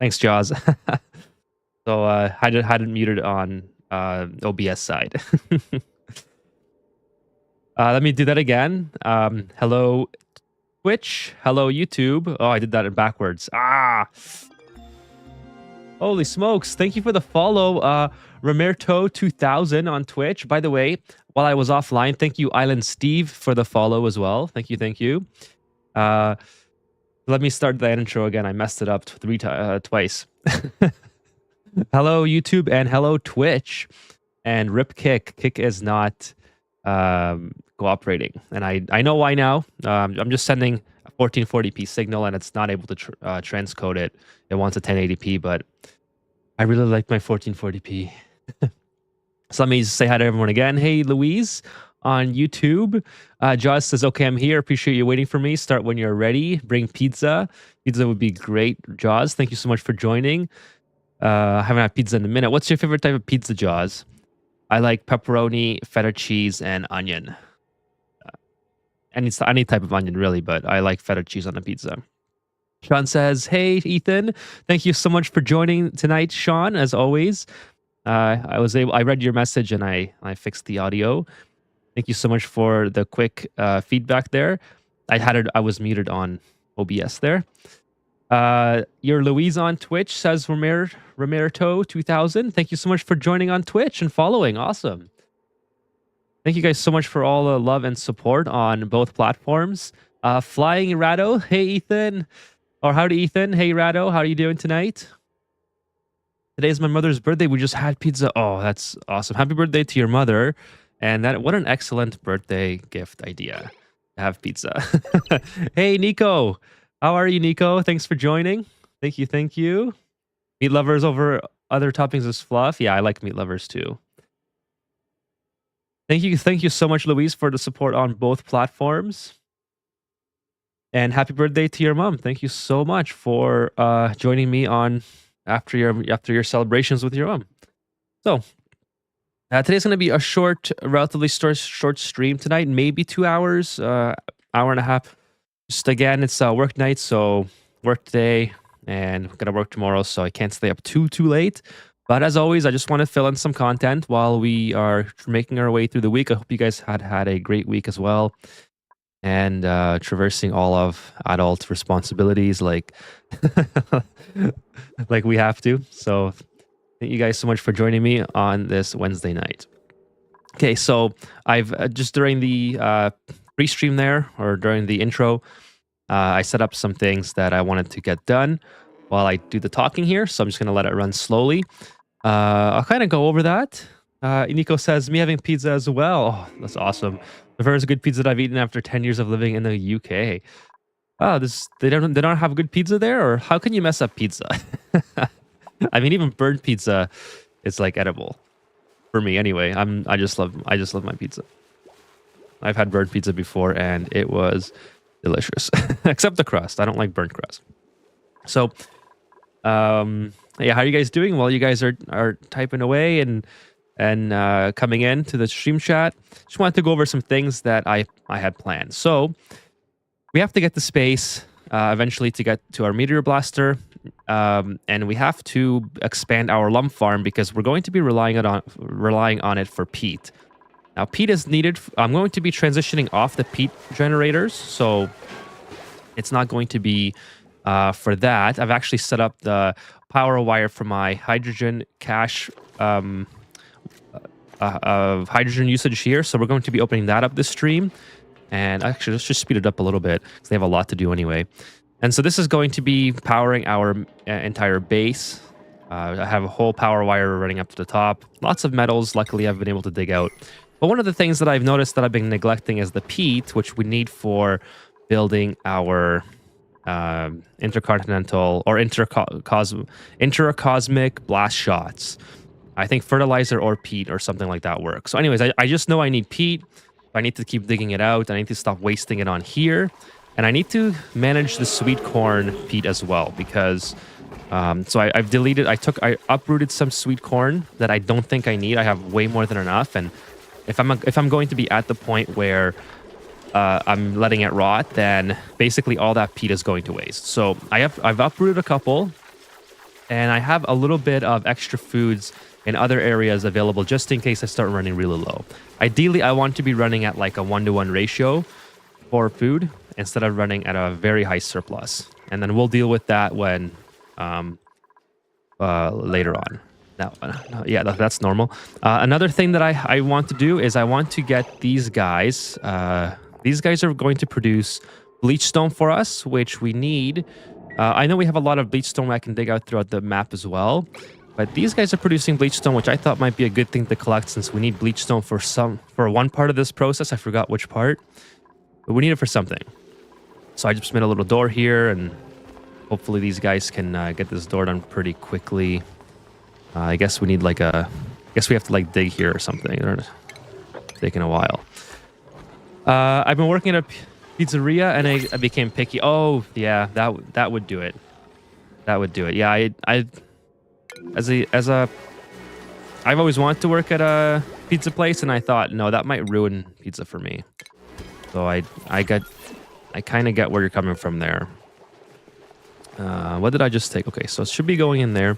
Thanks, Jaws. So hadn't muted on OBS side. Let me do that again. Hello Twitch. Hello YouTube. Oh, I did that in backwards. Holy smokes. Thank you for the follow. Romerto2000 on Twitch. By the way, while I was offline, thank you, Island Steve, for the follow as well. Thank you, thank you. Let me start the intro again. I messed it up twice. Hello YouTube and hello Twitch. And rip Kick. Kick is not cooperating. And I know why now. I'm just sending a 1440p signal and it's not able to transcode it. It wants a 1080p, but I really like my 1440p. So let me say hi to everyone again. Hey, Louise on YouTube. Jaws says, okay, I'm here. Appreciate you waiting for me. Start when you're ready. Bring pizza. Pizza would be great, Jaws. Thank you so much for joining. I haven't had pizza in a minute. What's your favorite type of pizza, Jaws? I like pepperoni, feta cheese, and onion. Any type of onion, really, but I like feta cheese on a pizza. Sean says, hey, Ethan. Thank you so much for joining tonight, Sean, as always. I read your message and I fixed the audio. Thank you so much for the quick feedback there. I was muted on OBS there. Your Louise on Twitch says Romerto2000. Thank you so much for joining on Twitch and following. Awesome. Thank you guys so much for all the love and support on both platforms. Flying Rado. Hey, Ethan. Or howdy, Ethan. Hey, Rado. How are you doing tonight? Today is my mother's birthday. We just had pizza. Oh, that's awesome. Happy birthday to your mother. And what an excellent birthday gift idea to have pizza. Hey, Nico. How are you, Nico? Thanks for joining. Thank you. Thank you. Meat lovers over other toppings is fluff. Yeah, I like meat lovers too. Thank you. Thank you so much, Louise, for the support on both platforms. And happy birthday to your mom. Thank you so much for joining me on after your celebrations with your mom. So today's going to be a relatively short stream tonight, maybe 2 hours, hour and a half. Just again, it's work night, so work today, and I'm gonna work tomorrow, so I can't stay up too late. But as always, I just want to fill in some content while we are making our way through the week. I hope you guys had a great week as well, and traversing all of adult responsibilities like like we have to. So thank you guys so much for joining me on this Wednesday night. Okay, so I've just during the pre-stream there, or during the intro, I set up some things that I wanted to get done while I do the talking here, so I'm just going to let it run slowly. I'll kind of go over that. Nico says, me having pizza as well. Oh, that's awesome. The first good pizza that I've eaten after 10 years of living in the UK. Oh, they don't have good pizza there? Or how can you mess up pizza? I mean, even burnt pizza is like edible. For me anyway. I just love my pizza. I've had burnt pizza before and it was delicious. Except the crust. I don't like burnt crust. So yeah, how are you guys doing? While you guys are typing away and coming in to the stream chat, just wanted to go over some things that I had planned. So we have to get the space eventually to get to our meteor blaster, and we have to expand our lump farm because we're going to be relying on it for peat. Now, peat is needed. I'm going to be transitioning off the peat generators, so it's not going to be for that. I've actually set up the power wire for my hydrogen cache hydrogen usage here, so we're going to be opening that up this stream. And actually, let's just speed it up a little bit because they have a lot to do anyway. And so this is going to be powering our entire base. I have a whole power wire running up to the top. Lots of metals, luckily, I've been able to dig out. But one of the things that I've noticed that I've been neglecting is the peat, which we need for building our intercontinental or intercosmic blast shots. I think fertilizer or peat or something like that works. So anyways, I just know I need peat. I need to keep digging it out. I need to stop wasting it on here. And I need to manage the sweet corn peat as well because so I've deleted, I uprooted some sweet corn that I don't think I need. I have way more than enough. And if I'm going to be at the point where I'm letting it rot, then basically all that peat is going to waste. So I've uprooted a couple. And I have a little bit of extra foods in other areas available just in case I start running really low. Ideally, I want to be running at like a 1-to-1 ratio for food instead of running at a very high surplus. And then we'll deal with that when later on. Now, yeah, that's normal. Another thing that I want to do is I want to get these guys. These guys are going to produce bleach stone for us, which we need. I know we have a lot of bleach stone I can dig out throughout the map as well. But these guys are producing bleach stone, which I thought might be a good thing to collect since we need bleach stone for one part of this process. I forgot which part, but we need it for something. So I just made a little door here, and hopefully these guys can get this door done pretty quickly. I guess we need like I guess we have to like dig here or something. It's taking a while. I've been working at a pizzeria and I became picky. Oh yeah, that would do it. That would do it. Yeah, I've always wanted to work at a pizza place, and I thought, no, that might ruin pizza for me. So I kind of get where you're coming from there. What did I just take? Okay, so it should be going in there.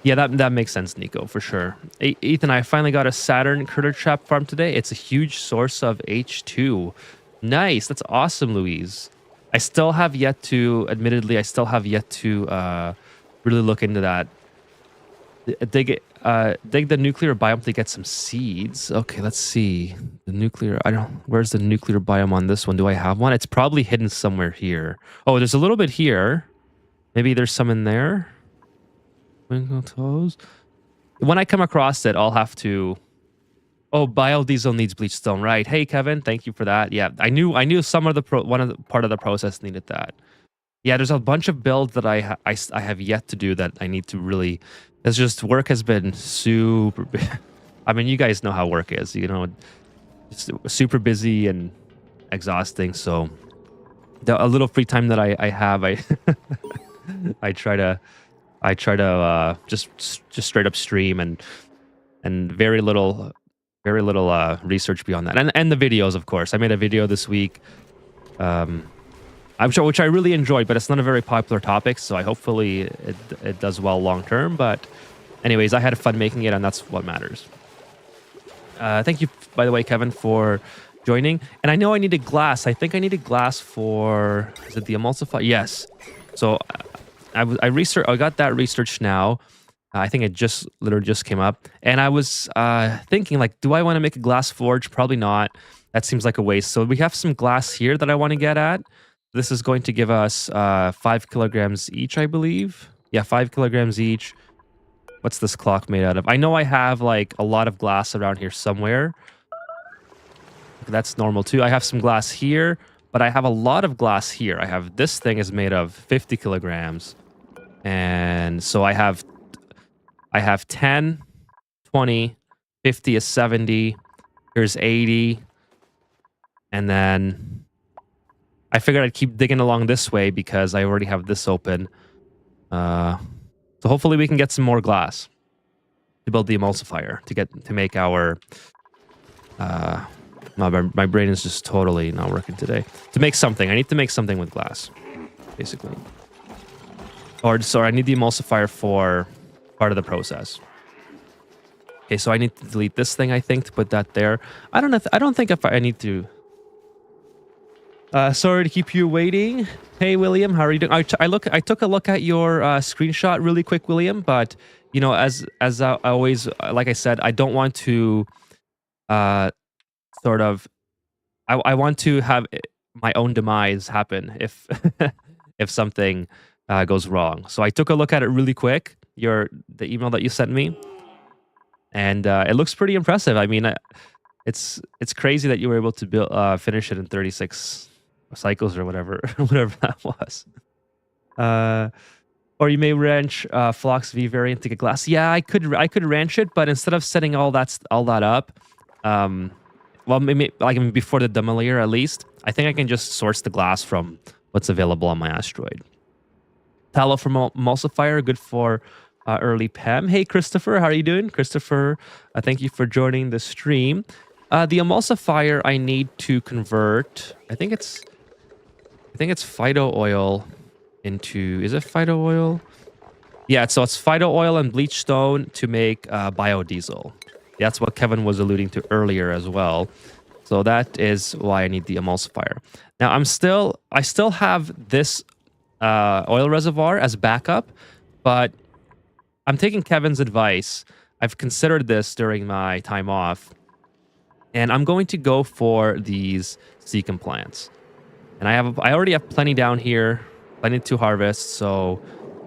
Yeah, that makes sense, Nico, for sure. Ethan, I finally got a Saturn critter trap farm today. It's a huge source of H2. Nice, that's awesome, Louise. I still have yet to, admittedly, really look into that. Dig the nuclear biome to get some seeds. Okay, let's see. Where's the nuclear biome on this one? Do I have one? It's probably hidden somewhere here. Oh, there's a little bit here. Maybe there's some in there. Twinkle toes. When I come across it, I'll have to... Oh, biodiesel needs bleach stone, right? Hey, Kevin, thank you for that. Yeah, I knew some of the part of the process needed that. Yeah, there's a bunch of builds that I have yet to do that I need to really... It's just work has been super... I mean, you guys know how work is, you know, just super busy and exhausting. So a little free time that I have, I try to just straight up stream and very little research beyond that, and the videos, of course. I made a video this week, I'm sure, which I really enjoyed, but it's not a very popular topic, so hopefully it does well long term. But anyways, I had fun making it, and that's what matters. Thank you, by the way, Kevin, for joining. And I know I needed glass. I think I needed glass for, is it the emulsifier? Yes. So I got that research now. I think it literally just came up. And I was thinking, like, do I want to make a glass forge? Probably not. That seems like a waste. So we have some glass here that I want to get at. This is going to give us 5 kilograms each, I believe. Yeah, 5 kilograms each. What's this clock made out of? I know I have, like, a lot of glass around here somewhere. That's normal, too. I have some glass here, but I have a lot of glass here. I have... This thing is made of 50 kilograms. And so I have 10, 20, 50 is 70. Here's 80. And then I figured I'd keep digging along this way because I already have this open. So hopefully we can get some more glass to build the emulsifier to make our... my brain is just totally not working today. To make something. I need to make something with glass, basically. Or I need the emulsifier for part of the process. Okay, so I need to delete this thing, I think, to put that there. I don't think if I need to... sorry to keep you waiting. Hey, William, how are you doing? I took a look at your screenshot really quick, William, but, you know, as I always, like I said, I don't want to sort of... I want to have my own demise happen if if something goes wrong. So I took a look at it really quick, the email that you sent me, and it looks pretty impressive. I mean, it's crazy that you were able to finish it in 36 cycles or whatever that was. Or you may ranch Phlox V variant to get glass. Yeah, I could ranch it, but instead of setting all that up, well, maybe like before the demo layer at least, I think I can just source the glass from what's available on my asteroid. Tallow from emulsifier, good for early PEM. Hey, Christopher, how are you doing? Christopher, thank you for joining the stream. The emulsifier I need to convert. I think it's Phyto oil into, is it Phyto oil? Yeah, so it's Phyto oil and bleach stone to make biodiesel. That's what Kevin was alluding to earlier as well. So that is why I need the emulsifier. Now I still have this oil reservoir as backup, but I'm taking Kevin's advice. I've considered this during my time off, and I'm going to go for these secum plants. And I already have plenty down here, plenty to harvest, so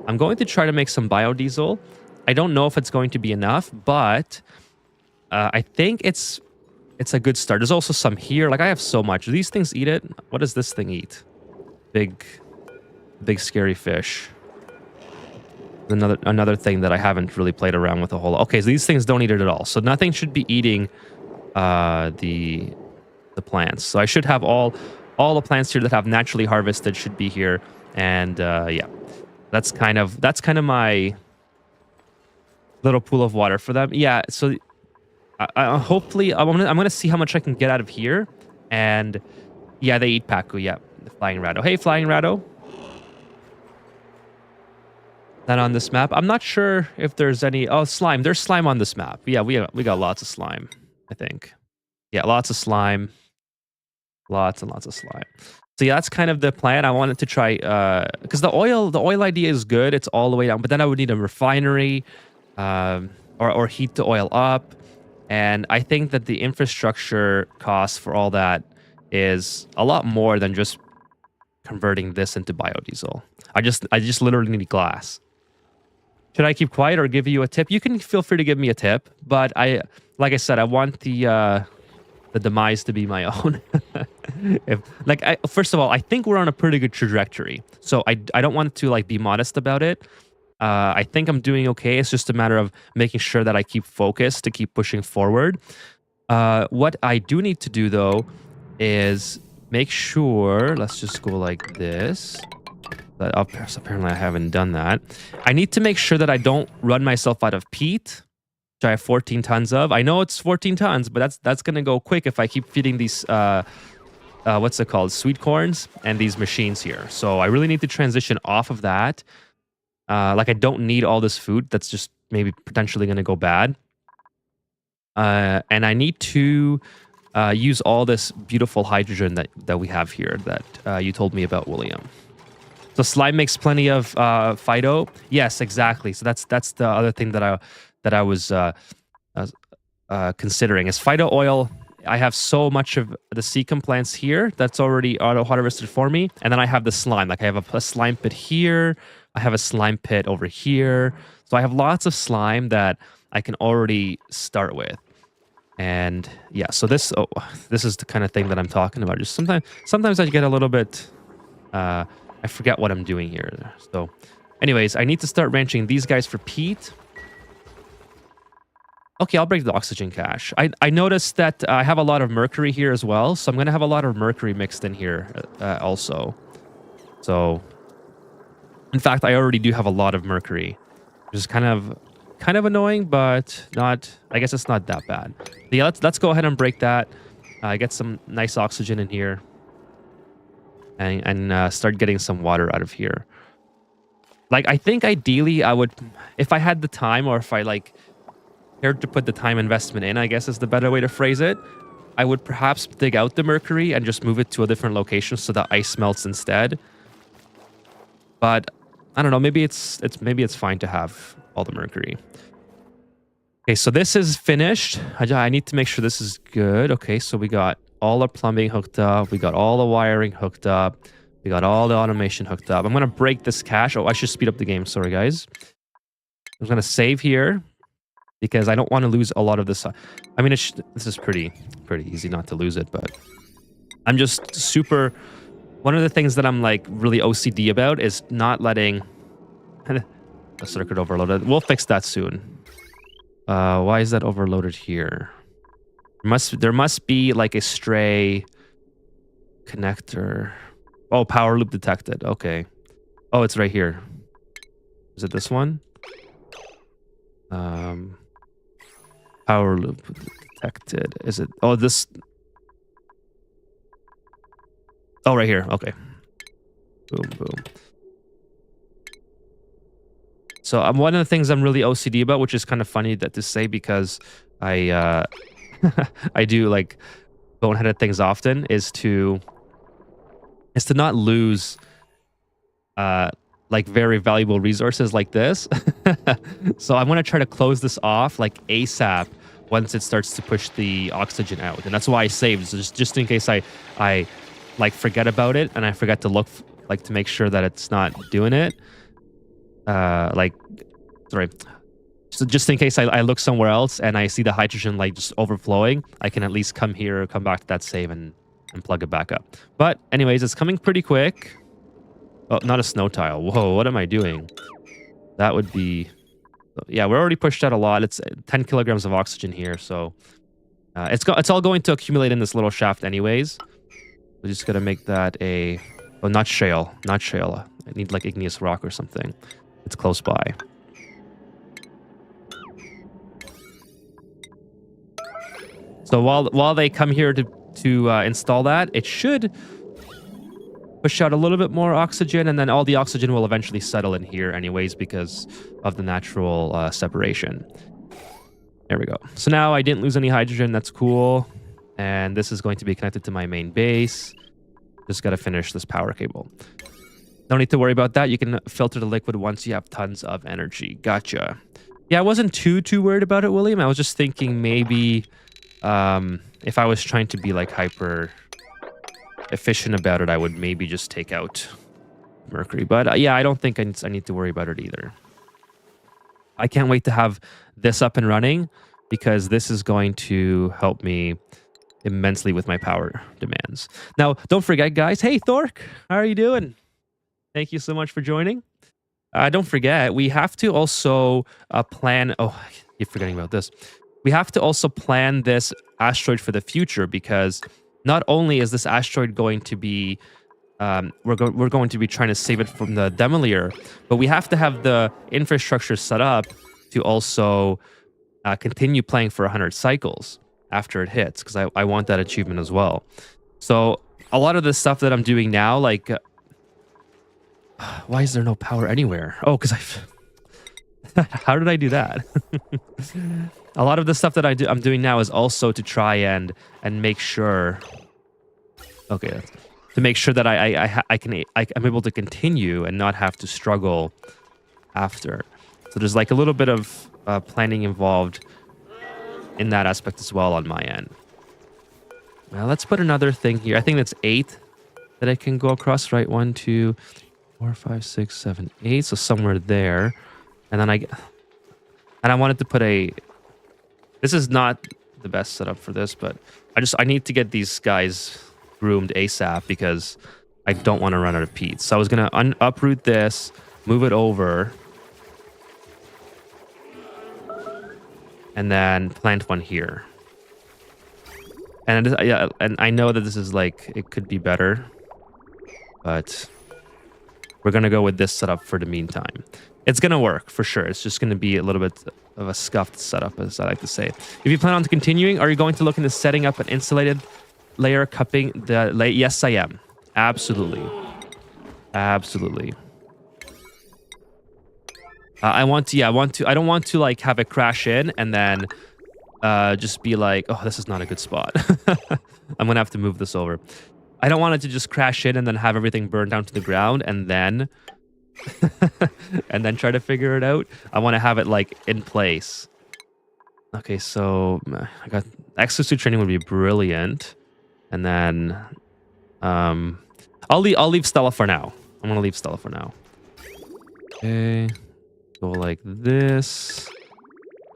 I'm going to try to make some biodiesel. I don't know if it's going to be enough, but I think it's a good start. There's also some here. Like, I have so much. Do these things eat it? What does this thing eat? Big scary fish. Another thing that I haven't really played around with a whole lot. Okay, so these things don't eat it at all. So nothing should be eating the plants. So I should have all the plants here that have naturally harvested should be here. And yeah, that's kind of my little pool of water for them. Yeah, so hopefully I'm gonna see how much I can get out of here. And yeah, they eat Paku. Yeah, the flying ratto. Hey, flying ratto. Not on this map. I'm not sure if there's any. Oh, slime. There's slime on this map. Yeah, we got lots of slime, I think. Yeah, lots of slime. Lots and lots of slime. So yeah, that's kind of the plan. I wanted to try because the oil idea is good. It's all the way down, but then I would need a refinery, or heat the oil up, and I think that the infrastructure cost for all that is a lot more than just converting this into biodiesel. I just literally need glass. Should I keep quiet or give you a tip? You can feel free to give me a tip, but like I said, I want the demise to be my own. First of all, I think we're on a pretty good trajectory, so I don't want to like be modest about it. I think I'm doing okay. It's just a matter of making sure that I keep focused to keep pushing forward. What I do need to do though is make sure. Let's just go like this. Apparently I haven't done that. I need to make sure that I don't run myself out of peat, which I have 14 tons of. I know it's 14 tons, but that's gonna go quick if I keep feeding these what's it called, sweet corns and these machines here. So I really need to transition off of that. Like, I don't need all this food that's just maybe potentially gonna go bad. And I need to use all this beautiful hydrogen that we have here that you told me about, William. So slime makes plenty of phyto. Yes, exactly. So that's the other thing that I was considering is phyto oil. I have so much of the secum plants here that's already auto harvested for me, and then I have the slime. Like, I have a slime pit here. I have a slime pit over here. So I have lots of slime that I can already start with. And yeah, so this is the kind of thing that I'm talking about. Just sometimes I get a little bit. I forget what I'm doing here. So anyways, I need to start ranching these guys for peat. Okay, I'll break the oxygen cache. I noticed that I have a lot of mercury here as well, so I'm going to have a lot of mercury mixed in here also. So, in fact, I already do have a lot of mercury, which is kind of annoying, but not. I guess it's not that bad. But yeah, let's go ahead and break that. Get some nice oxygen in here. And start getting some water out of here. Like, I think ideally I would, if I had the time, or if I cared to put the time investment in, I guess is the better way to phrase it, I would perhaps dig out the mercury and just move it to a different location so that ice melts instead. But I don't know, maybe it's fine to have all the mercury. Okay, so this is finished. I need to make sure this is good. Okay, so we got all our plumbing hooked up. We got all the wiring hooked up. We got all the automation hooked up. I'm going to break this cache. Oh, I should speed up the game. Sorry, guys. I'm going to save here because I don't want to lose a lot of this. I mean, this is pretty easy not to lose it, but I'm just super... One of the things that I'm like really OCD about is not letting the circuit overloaded. We'll fix that soon. Why is that overloaded here? There must be like a stray connector. Oh, power loop detected. Okay. Oh, it's right here. Is it this one? Power loop detected. Is it? Oh, this. Oh, right here. Okay. Boom, boom. So one of the things I'm really OCD about, which is kind of funny that to say because I I do like boneheaded things often, is to not lose like very valuable resources like this. So I'm gonna try to close this off like ASAP once it starts to push the oxygen out, and that's why I saved, so just in case I like forget about it and I forget to look like to make sure that it's not doing it. Like, sorry. So just in case I look somewhere else and I see the hydrogen like just overflowing, I can at least come here or come back to that save and plug it back up. But anyways, it's coming pretty quick. Oh, not a snow tile. Whoa, what am I doing? That would be... Yeah, we're already pushed out a lot. It's 10 kilograms of oxygen here, so... it's all going to accumulate in this little shaft anyways. We're just going to make that a... Oh, not shale. Not shale. I need like igneous rock or something. It's close by. So while they come here to install that, it should push out a little bit more oxygen, and then all the oxygen will eventually settle in here anyways because of the natural separation. There we go. So now I didn't lose any hydrogen. That's cool. And this is going to be connected to my main base. Just got to finish this power cable. Don't need to worry about that. You can filter the liquid once you have tons of energy. Gotcha. Yeah, I wasn't too worried about it, William. I was just thinking maybe if I was trying to be like hyper efficient about it, I would maybe just take out mercury. But yeah, I don't think I need to worry about it either. I can't wait to have this up and running because this is going to help me immensely with my power demands. Now, don't forget, guys. Hey, Thork, how are you doing? Thank you so much for joining. Don't forget, we have to also plan... Oh, I keep forgetting about this. We have to also plan this asteroid for the future because not only is this asteroid going to be... we're going to be trying to save it from the demolier, but we have to have the infrastructure set up to also continue playing for 100 cycles after it hits, because I want that achievement as well. So a lot of the stuff that I'm doing now, like... why is there no power anywhere? Oh, because how did I do that? A lot of the stuff that I'm doing now is also to try and make sure... Okay, to make sure that I'm able to continue and not have to struggle after. So there's like a little bit of planning involved in that aspect as well on my end. Now let's put another thing here. I think that's 8 that I can go across, right? 1, 2, 4, 5, 6, 7, 8. So somewhere there. And then I wanted to put a... This is not the best setup for this, but I need to get these guys groomed ASAP because I don't want to run out of peat. So I was going to uproot this, move it over, and then plant one here. And yeah, and I know that this is like, it could be better, but we're going to go with this setup for the meantime. It's going to work for sure. It's just going to be a little bit of a scuffed setup, as I like to say. If you plan on continuing, are you going to look into setting up an insulated layer cupping the layer? Yes, I am. Absolutely. Absolutely. I don't want to like have it crash in and then just be like, oh, this is not a good spot. I'm going to have to move this over. I don't want it to just crash in and then have everything burn down to the ground and then and then try to figure it out. I want to have it like in place. Okay, so I got exosuit training would be brilliant. And then I'll leave Stella for now. I'm going to leave Stella for now. Okay. Go like this.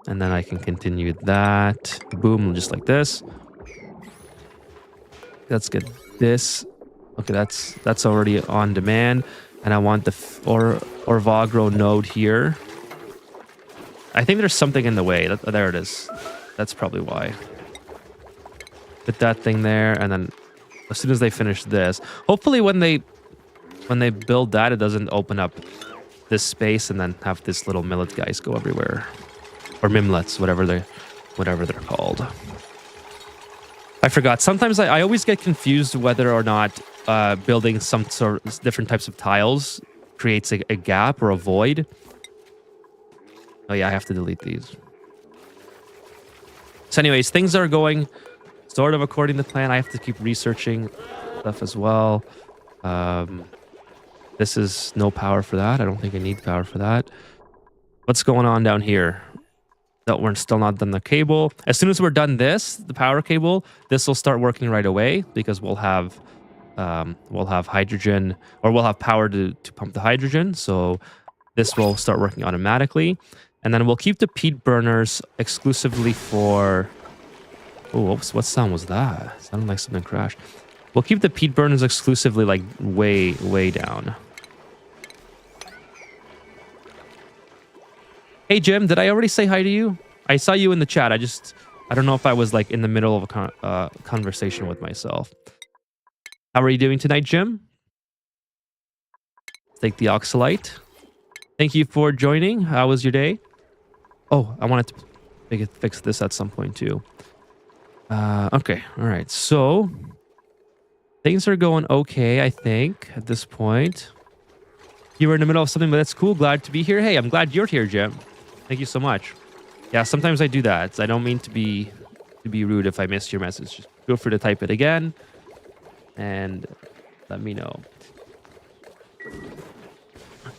And then I can continue that. Boom, just like this. Let's get this. Okay, that's already on demand. And I want the Orvagro node here. I think there's something in the way. There it is. That's probably why. Put that thing there, and then as soon as they finish this, hopefully when they build that, it doesn't open up this space and then have this little millet guys go everywhere, or mimlets, whatever they're called. I forgot. Sometimes I always get confused whether or not building some sort of different types of tiles creates a gap or a void. Oh yeah, I have to delete these. So anyways, things are going sort of according to plan. I have to keep researching stuff as well. This is no power for that. I don't think I need power for that. What's going on down here? No, we're still not done the cable. As soon as we're done the power cable, this will start working right away because we'll have hydrogen, or we'll have power to pump the hydrogen. So this will start working automatically. And then we'll keep the peat burners exclusively for... Oh, what sound was that? It sounded like something crashed. We'll keep the peat burners exclusively like way, way down. Hey, Jim, did I already say hi to you? I saw you in the chat. I don't know if I was like in the middle of a conversation with myself. How are you doing tonight, Jim? Take the oxalite. Thank you for joining. How was your day? Oh, I wanted to fix this at some point too. Okay, all right. So things are going okay, I think, at this point. You were in the middle of something, but that's cool. Glad to be here. Hey, I'm glad you're here, Jim. Thank you so much. Yeah, sometimes I do that. I don't mean to be rude if I missed your message. Just feel free to type it again and let me know.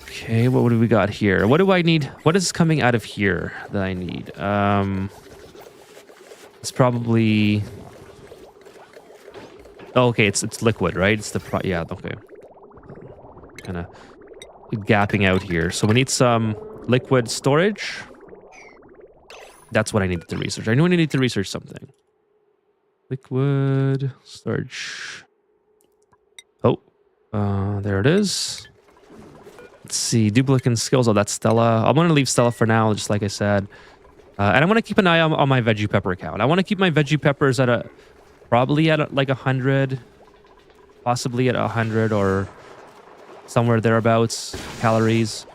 Okay, what do we got here? What do I need? What is coming out of here that I need? It's probably... Oh, okay, it's liquid, right? It's the... Yeah, okay. Kind of gapping out here. So we need some liquid storage. That's what I needed to research. I knew I needed to research something. Liquid storage. Oh, there it is. Let's see, duplicate skills. Oh, that's Stella. I'm going to leave Stella for now, just like I said. And I'm going to keep an eye on my veggie pepper count. I want to keep my veggie peppers at probably at like 100, possibly at 100 or somewhere thereabouts calories.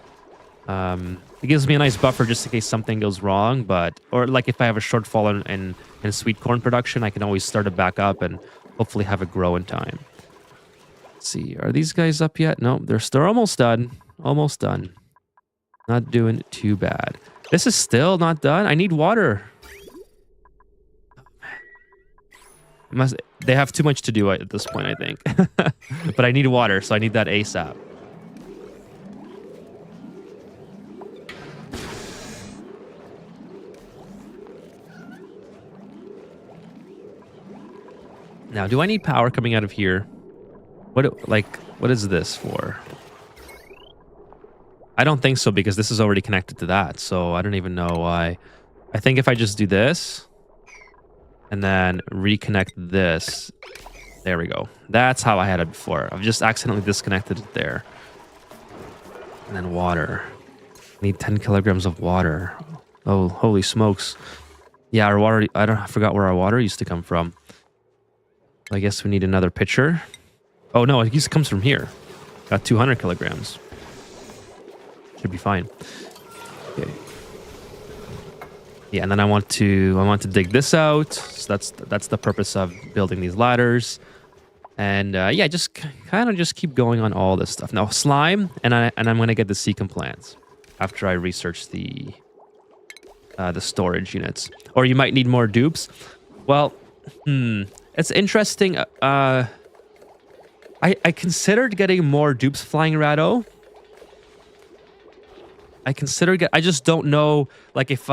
It gives me a nice buffer just in case something goes wrong, or like if I have a shortfall in sweet corn production, I can always start it back up and hopefully have it grow in time. Let's see, are these guys up yet? No, they're almost done. Almost done. Not doing too bad. This is still not done. I need water. They have too much to do at this point, I think. But I need water, so I need that ASAP. Now, do I need power coming out of here? What is this for? I don't think so, because this is already connected to that, so I don't even know why. I think if I just do this and then reconnect this, there we go. That's how I had it before. I've just accidentally disconnected it there. And then water. I need 10 kilograms of water. Oh, holy smokes. Yeah, our water, I forgot where our water used to come from. I guess we need another pitcher. Oh no, it comes from here. Got 200 kilograms. Should be fine. Okay. Yeah, and then I want to dig this out. So that's the purpose of building these ladders. And yeah, just kind of just keep going on all this stuff. Now slime, and I'm gonna get the secant plants after I research the storage units. Or you might need more dupes. Well, it's interesting. I considered getting more dupes, Flying Rado. I just don't know, like, if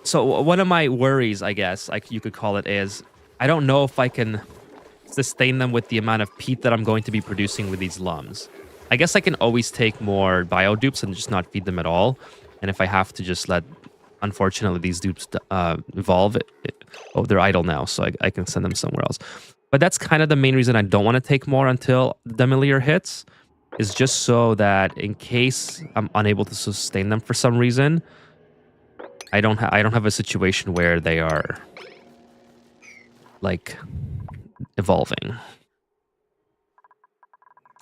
so one of my worries, I guess, like you could call it, is I don't know if I can sustain them with the amount of peat that I'm going to be producing with these lums. I guess I can always take more bio dupes and just not feed them at all. And if I have to just let, unfortunately, these dupes evolve, oh, they're idle now, so I can send them somewhere else. But that's kind of the main reason I don't want to take more until the Demolier hits, is just so that in case I'm unable to sustain them for some reason, I don't have a situation where they are like evolving.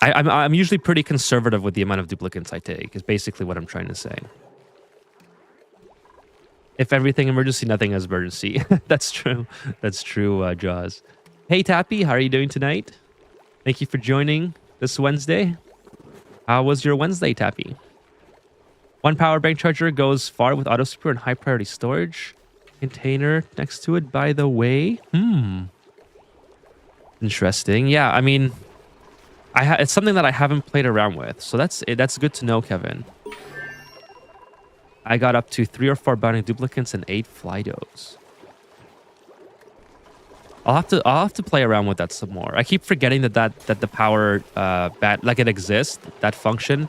I'm usually pretty conservative with the amount of duplicates I take, is basically what I'm trying to say. If everything emergency, nothing is emergency. That's true. That's true, Jaws. Hey, Tappy, how are you doing tonight? Thank you for joining this Wednesday. How was your Wednesday, Tappy? One power bank charger goes far with auto super and high priority storage. Container next to it, by the way. Interesting. Yeah, I mean, it's something that I haven't played around with, so that's good to know, Kevin. I got up to 3 or 4 bounding duplicates and 8 Flydos. I'll have to play around with that some more. I keep forgetting that the power like it exists, that function.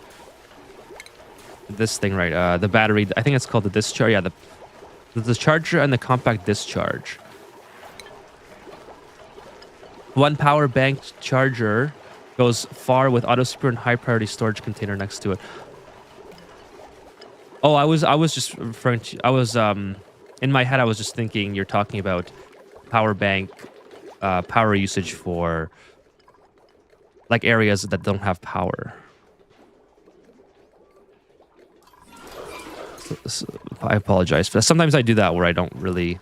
This thing, right? The battery. I think it's called the discharge. Yeah, the discharger and the compact discharge. One power bank charger goes far with auto super and high priority storage container next to it. Oh, I was just referring to. I was in my head. I was just thinking you're talking about power bank power usage for like areas that don't have power. So I apologize for that. Sometimes I do that where I don't really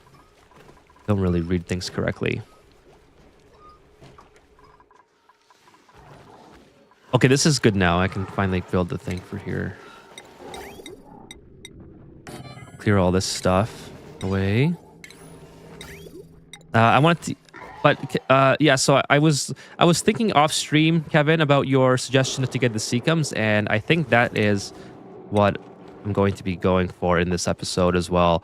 read things correctly. Okay, this is good now. I can finally build the thing for here. Clear all this stuff away. I want to, but yeah. So I was thinking off stream, Kevin, about your suggestion to get the Seacums, and I think that is what I'm going to be going for in this episode as well.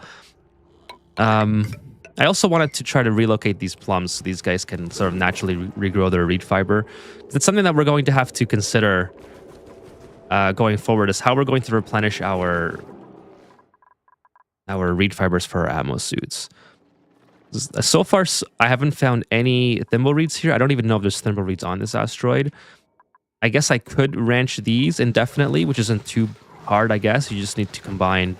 I also wanted to try to relocate these plums so these guys can sort of naturally regrow their reed fiber. It's something that we're going to have to consider going forward, is how we're going to replenish our reed fibers for our ammo suits. So far, I haven't found any thimble reeds here. I don't even know if there's thimble reeds on this asteroid. I guess I could ranch these indefinitely, which isn't too hard, I guess. You just need to combine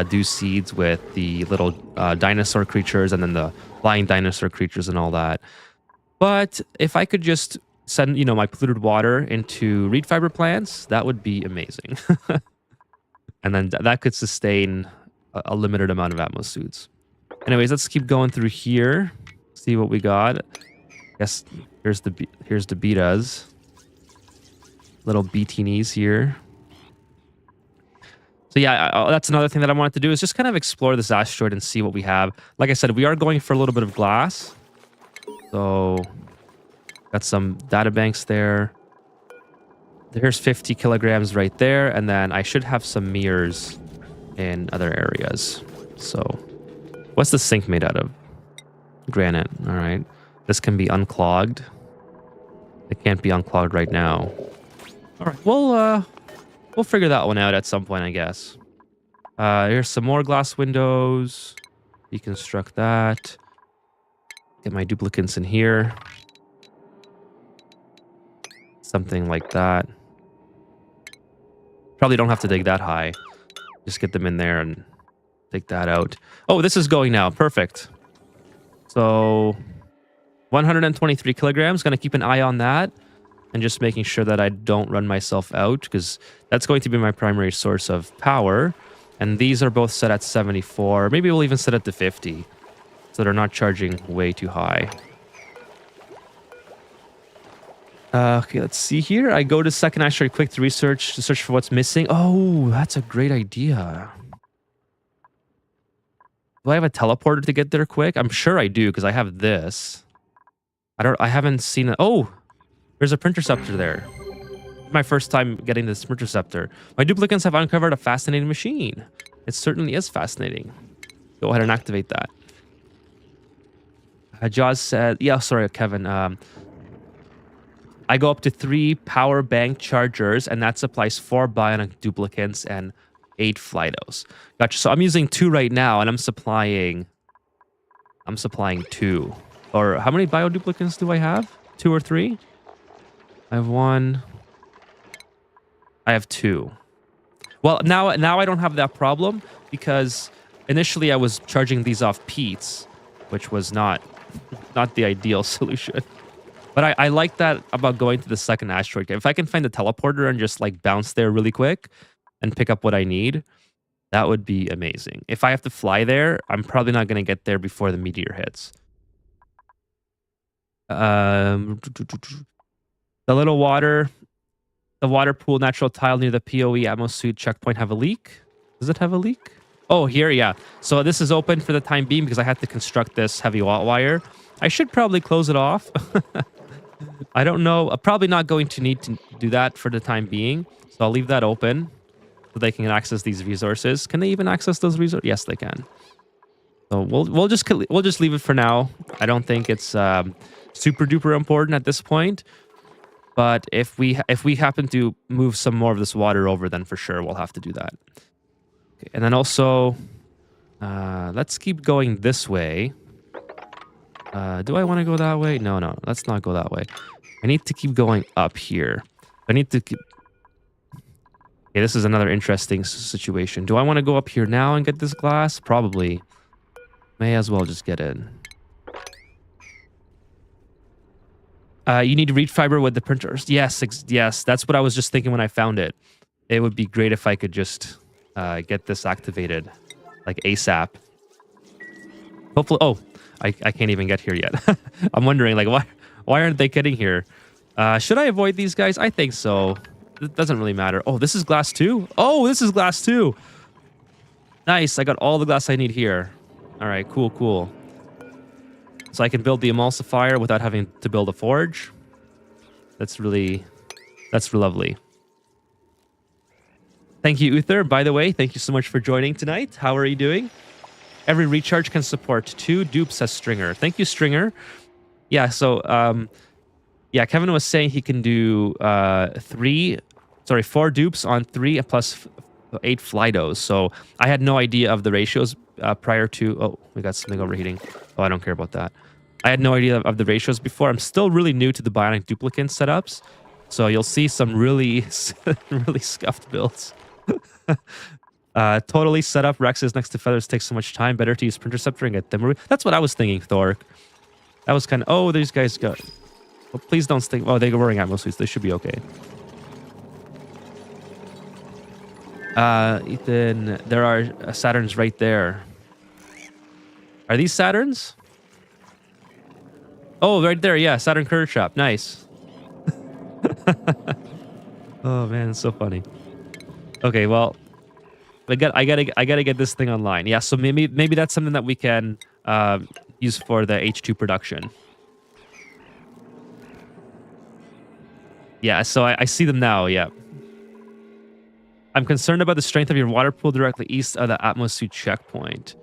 dew seeds with the little dinosaur creatures and then the flying dinosaur creatures and all that. But if I could just send, my polluted water into reed fiber plants, that would be amazing. And then that could sustain a limited amount of ammo suits. Anyways, let's keep going through here. See what we got. Yes, here's the betas. Little beatinis here. So yeah, that's another thing that I wanted to do, is just kind of explore this asteroid and see what we have. Like I said, we are going for a little bit of glass. So got some data banks there. There's 50 kilograms right there. And then I should have some mirrors in other areas. So what's the sink made out of? Granite. All right. This can be unclogged. It can't be unclogged right now. All right. Well, we'll figure that one out at some point, I guess. Here's some more glass windows. Deconstruct that. Get my duplicates in here. Something like that. Probably don't have to dig that high. Just get them in there and take that out. Oh, this is going now. Perfect. So 123 kilograms. Going to keep an eye on that. And just making sure that I don't run myself out, because that's going to be my primary source of power. And these are both set at 74. Maybe we'll even set it to 50, so they're not charging way too high. Okay, let's see here. I go to second asteroid quick to search for what's missing. Oh, that's a great idea. Do I have a teleporter to get there quick? I'm sure I do, because I have this. I haven't seen it. Oh, there's a printerceptor there. My first time getting this printerceptor. My duplicates have uncovered a fascinating machine. It certainly is fascinating. Go ahead and activate that. Jaws said, yeah, sorry, Kevin. I go up to 3 power bank chargers, and that supplies 4 bionic duplicates and 8 Flydos. Gotcha. So I'm using 2 right now, and I'm supplying 2. Or how many bio duplicates do I have? 2 or 3? I have 1. I have 2. Well, now I don't have that problem, because initially I was charging these off Pete's, which was not the ideal solution. But I like that about going to the second asteroid. If I can find a teleporter and just like bounce there really quick and pick up what I need, that would be amazing. If I have to fly there, I'm probably not going to get there before the meteor hits. The water pool natural tile near the PoE ammo suit checkpoint have a leak. Does it have a leak? Oh, here, yeah. So this is open for the time being because I had to construct this heavy wire. I should probably close it off. I don't know. I'm probably not going to need to do that for the time being. So I'll leave that open so they can access these resources. Can they even access those resources? Yes, they can. So we'll just leave it for now. I don't think it's super duper important at this point. But if we happen to move some more of this water over, then for sure we'll have to do that. Okay, and then also, let's keep going this way. Do I want to go that way? No, let's not go that way. I need to keep going up here. I need to keep... Okay, this is another interesting situation. Do I want to go up here now and get this glass? Probably. May as well just get in. You need to read fiber with the printers. Yes, yes. That's what I was just thinking when I found it. It would be great if I could just get this activated, like ASAP. Hopefully, oh, I can't even get here yet. I'm wondering, like, why aren't they getting here? Should I avoid these guys? I think so. It doesn't really matter. Oh, this is glass too? Oh, this is glass too. Nice. I got all the glass I need here. All right, cool. So I can build the emulsifier without having to build a forge. That's lovely. Thank you, Uther. By the way, thank you so much for joining tonight. How are you doing? Every recharge can support 2 dupes, says Stringer. Thank you, Stringer. Yeah, so, yeah, Kevin was saying he can do 4 dupes on 3 plus 8 Flydos. So I had no idea of the ratios prior to... Oh, we got something overheating. Oh, I don't care about that. I had no idea of the ratios before. I'm still really new to the bionic duplicant setups. So you'll see some really, really scuffed builds. Totally set up. Rexes next to feathers takes so much time. Better to use Printerceptor and get them. That's what I was thinking, Thork. That was kind of... Oh, these guys got... Well, please don't stink. Oh, they're wearing atmo suits. They should be okay. Ethan, there are Saturns right there. Are these Saturns? Oh, right there. Yeah, Saturn Curve Shop. Nice. Oh man, it's so funny. Okay, well, I gotta get this thing online. Yeah, so maybe that's something that we can use for the H2 production. Yeah, so I see them now. Yeah. I'm concerned about the strength of your water pool directly east of the atmosphere checkpoint.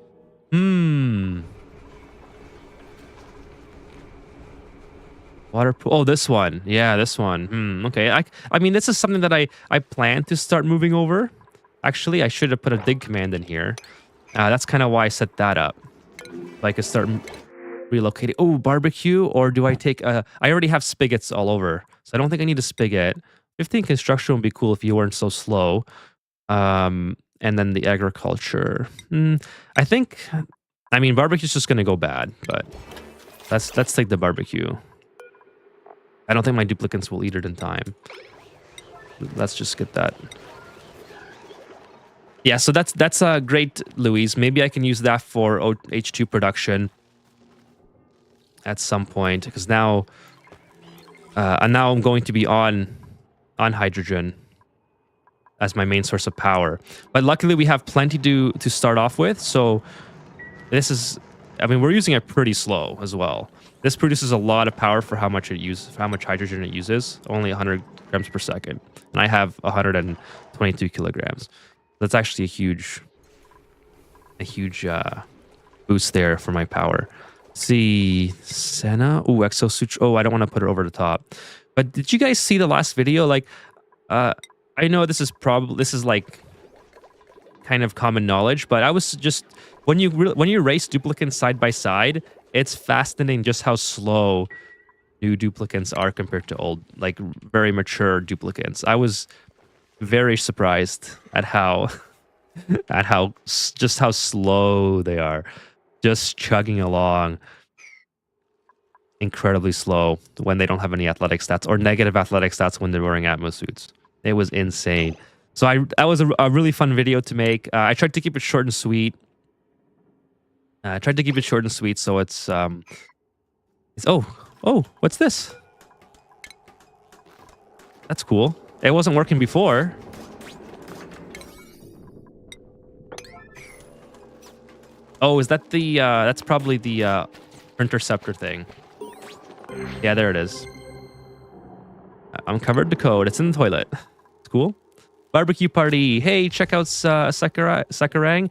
Water pool. Oh, this one. Yeah, this one. Okay. I mean, this is something that I plan to start moving over. Actually, I should have put a dig command in here. That's kind of why I set that up. So I could start relocating. Oh, barbecue, or do I take a... I already have spigots all over, so I don't think I need a spigot. 15 construction would be cool if you weren't so slow. And then the agriculture. I think... I mean, barbecue's just going to go bad, but let's take the barbecue. I don't think my duplicants will eat it in time. Let's just get that. Yeah, so that's great, Louise. Maybe I can use that for H2 production at some point, because now I'm going to be on hydrogen as my main source of power. But luckily, we have plenty to start off with. So this is, I mean, we're using it pretty slow as well. This produces a lot of power for how much hydrogen it uses. Only 100 grams per second, and I have 122 kilograms. That's actually a huge boost there for my power. Let's see, Senna. Oh, exosuit. Oh, I don't want to put it over the top. But did you guys see the last video? Like, I know this is like kind of common knowledge, but I was just when you race duplicants side by side, it's fascinating just how slow new duplicants are compared to old, like very mature duplicants. I was very surprised at how slow they are, just chugging along, incredibly slow when they don't have any athletic stats or negative athletic stats when they're wearing atmo suits. It was insane. So that was a really fun video to make. I tried to keep it short and sweet. So it's oh, what's this? That's cool. It wasn't working before. Oh, is that the, that's probably the, interceptor thing. Yeah, there it is. Uncovered the code. It's in the toilet. It's cool. Barbecue party. Hey, check out Sakurang.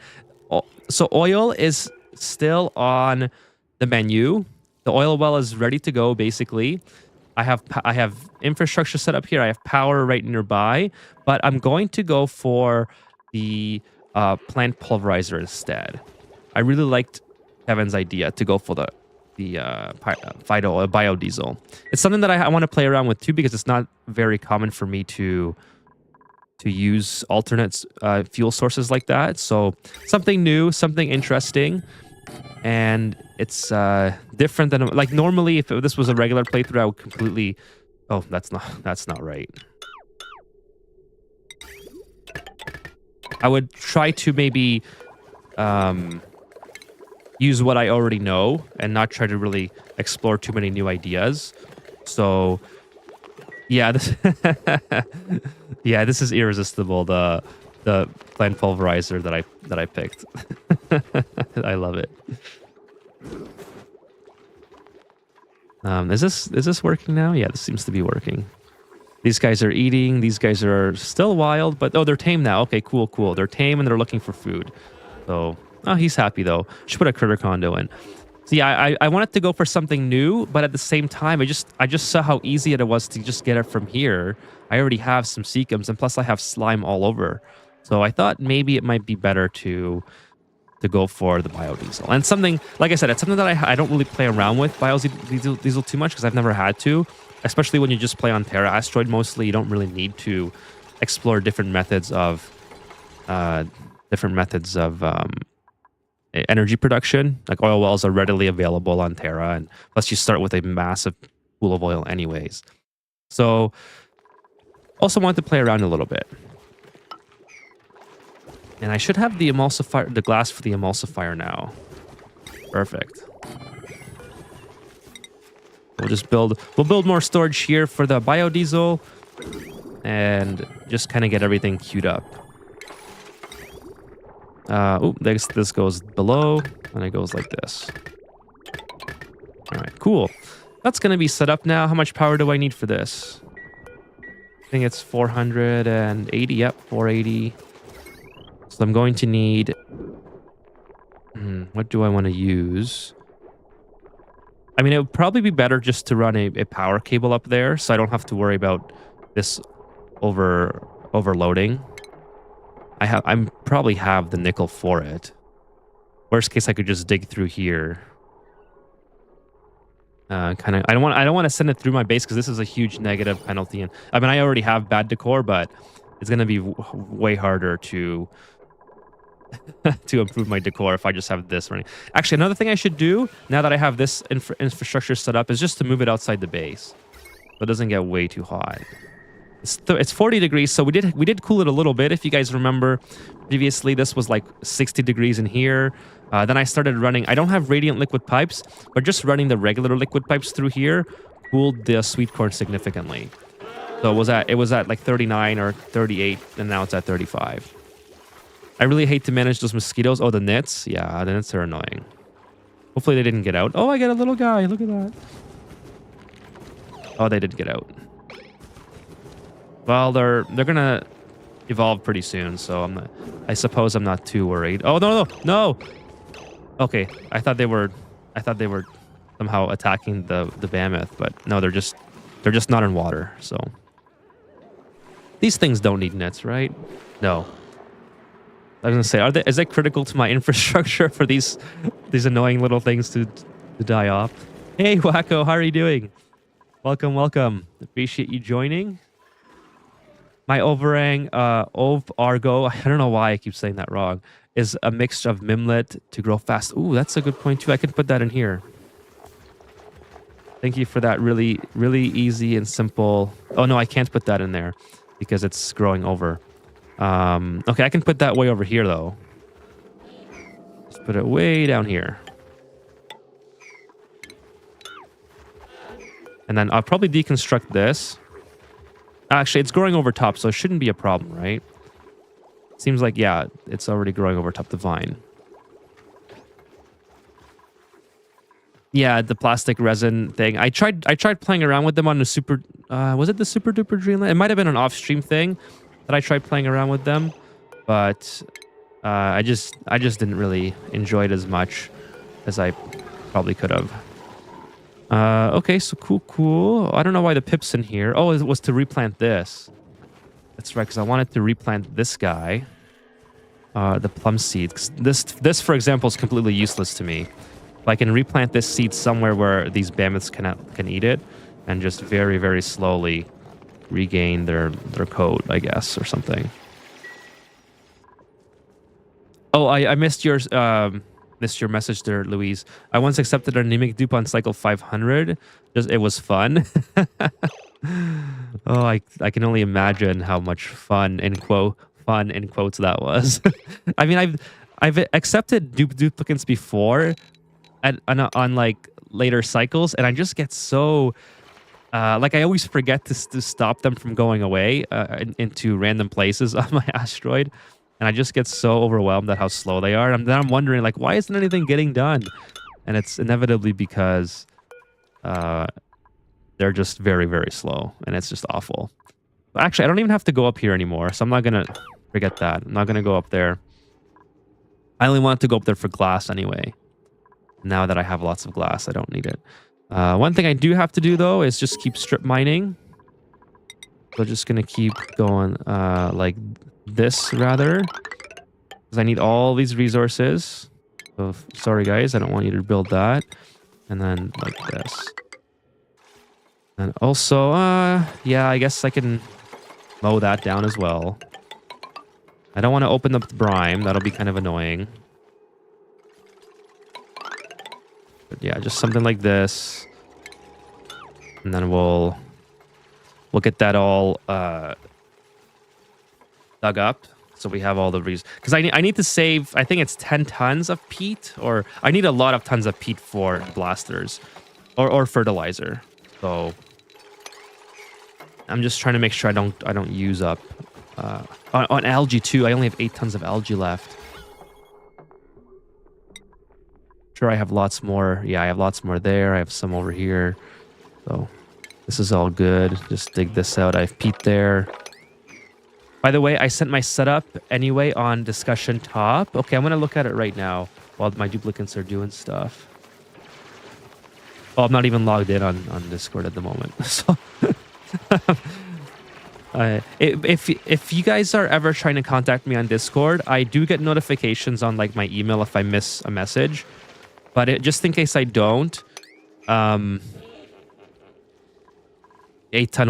So oil is still on the menu. The oil well is ready to go, basically. I have infrastructure set up here. I have power right nearby, but I'm going to go for the plant pulverizer instead. I really liked Kevin's idea to go for the biodiesel. It's something that I want to play around with too, because it's not very common for me to use alternate fuel sources like that. So something new, something interesting, and it's different than, like, normally if this was a regular playthrough, I would completely. Oh, that's not right. I would try to maybe use what I already know and not try to really explore too many new ideas. So yeah, this yeah, this is irresistible. The plant pulverizer that I picked. I love it. Is this working now? Yeah, this seems to be working. These guys are eating. These guys are still wild, but oh, they're tame now. Okay, cool. They're tame and they're looking for food. So, oh, he's happy though. Should put a critter condo in. So yeah, I wanted to go for something new, but at the same time, I just saw how easy it was to just get it from here. I already have some Seacums, and plus I have slime all over. So I thought maybe it might be better to go for the biodiesel. And something, like I said, it's something that I don't really play around with biodiesel too much, because I've never had to, especially when you just play on Terra Asteroid mostly. You don't really need to explore different methods of energy production. Like oil wells are readily available on Terra, and plus you start with a massive pool of oil anyways. So also wanted to play around a little bit. And I should have the emulsifier, the glass for the emulsifier now. Perfect. We'll build more storage here for the biodiesel and just kind of get everything queued up. This goes below and it goes like this. All right, cool. That's going to be set up now. How much power do I need for this? I think it's 480. Yep, 480. So I'm going to need... what do I want to use? I mean, it would probably be better just to run a power cable up there, so I don't have to worry about this overloading. I probably have the nickel for it. Worst case, I could just dig through here. I don't want to send it through my base, because this is a huge negative penalty. And I mean, I already have bad decor, but it's going to be way harder to to improve my decor if I just have this running. Actually, another thing I should do now that I have this infrastructure set up is just to move it outside the base, so it doesn't get way too hot. It's 40 degrees, so we did cool it a little bit. If you guys remember, previously this was like 60 degrees in here. Then I started running. I don't have radiant liquid pipes, but just running the regular liquid pipes through here cooled the sweet corn significantly. So it was at like 39 or 38, and now it's at 35. I really hate to manage those mosquitoes. Oh, the nits. Yeah, the nits are annoying. Hopefully they didn't get out. Oh, I got a little guy. Look at that. Oh, they did get out. Well, they're gonna evolve pretty soon, so I suppose I'm not too worried. Oh, no. Okay, I thought they were somehow attacking the behemoth, but no, they're just not in water. So these things don't need nets, right? No. I was gonna say, is that critical to my infrastructure for these annoying little things to die off? Hey, Wacko, how are you doing? Welcome. Appreciate you joining. My overang Argo, I don't know why I keep saying that wrong, is a mixture of Mimlet to grow fast. Ooh, that's a good point too. I could put that in here. Thank you for that really, really easy and simple. Oh no, I can't put that in there because it's growing over. Okay, I can put that way over here though. Just put it way down here. And then I'll probably deconstruct this. Actually, it's growing over top, so it shouldn't be a problem, right? Seems like, yeah, it's already growing over top the vine. Yeah, the plastic resin thing. I tried playing around with them on the super. Was it the Super Duper Dreamland? It might have been an off-stream thing that I tried playing around with them, but I just didn't really enjoy it as much as I probably could have. Okay, so cool. I don't know why the Pip's in here. Oh, it was to replant this. That's right, because I wanted to replant this guy. The plum seeds. This, for example, is completely useless to me. I can replant this seed somewhere where these mammoths can eat it, and just very, very slowly regain their code, I guess, or something. Oh, I missed your message there, Louise. I once accepted an anemic dupe on cycle 500. It was fun. Oh, I can only imagine how much fun in quotes that was. I mean, I've accepted duplicates before, on like later cycles, and I just get so like I always forget to stop them from going away into random places on my asteroid, and I just get so overwhelmed at how slow they are. And then I'm wondering, like, why isn't anything getting done? And it's inevitably because they're just very, very slow, and it's just awful. But actually, I don't even have to go up here anymore, so I'm not gonna forget that. I'm not gonna go up there. I only want to go up there for glass anyway. Now that I have lots of glass, I don't need it. One thing I do have to do, though, is just keep strip mining. So just going to keep going like this, rather. Because I need all these resources. So, sorry, guys. I don't want you to build that. And then like this. And also, yeah, I guess I can mow that down as well. I don't want to open up the brine. That'll be kind of annoying. But yeah, just something like this. And then we'll get that all dug up. So we have all the reasons. Because I need to save, I think it's 10 tons of peat. Or I need a lot of tons of peat for blasters. Or fertilizer. So I'm just trying to make sure I don't use up. On algae too, I only have 8 tons of algae left. Sure, I have lots more. Yeah, I have lots more there. I have some over here. So this is all good. Just dig this out. I have peat there. By the way, I sent my setup anyway on discussion top. Okay, I'm going to look at it right now while my duplicates are doing stuff. Oh, I'm not even logged in on Discord at the moment. So if you guys are ever trying to contact me on Discord, I do get notifications on like my email if I miss a message. But just in case I don't, 8-ton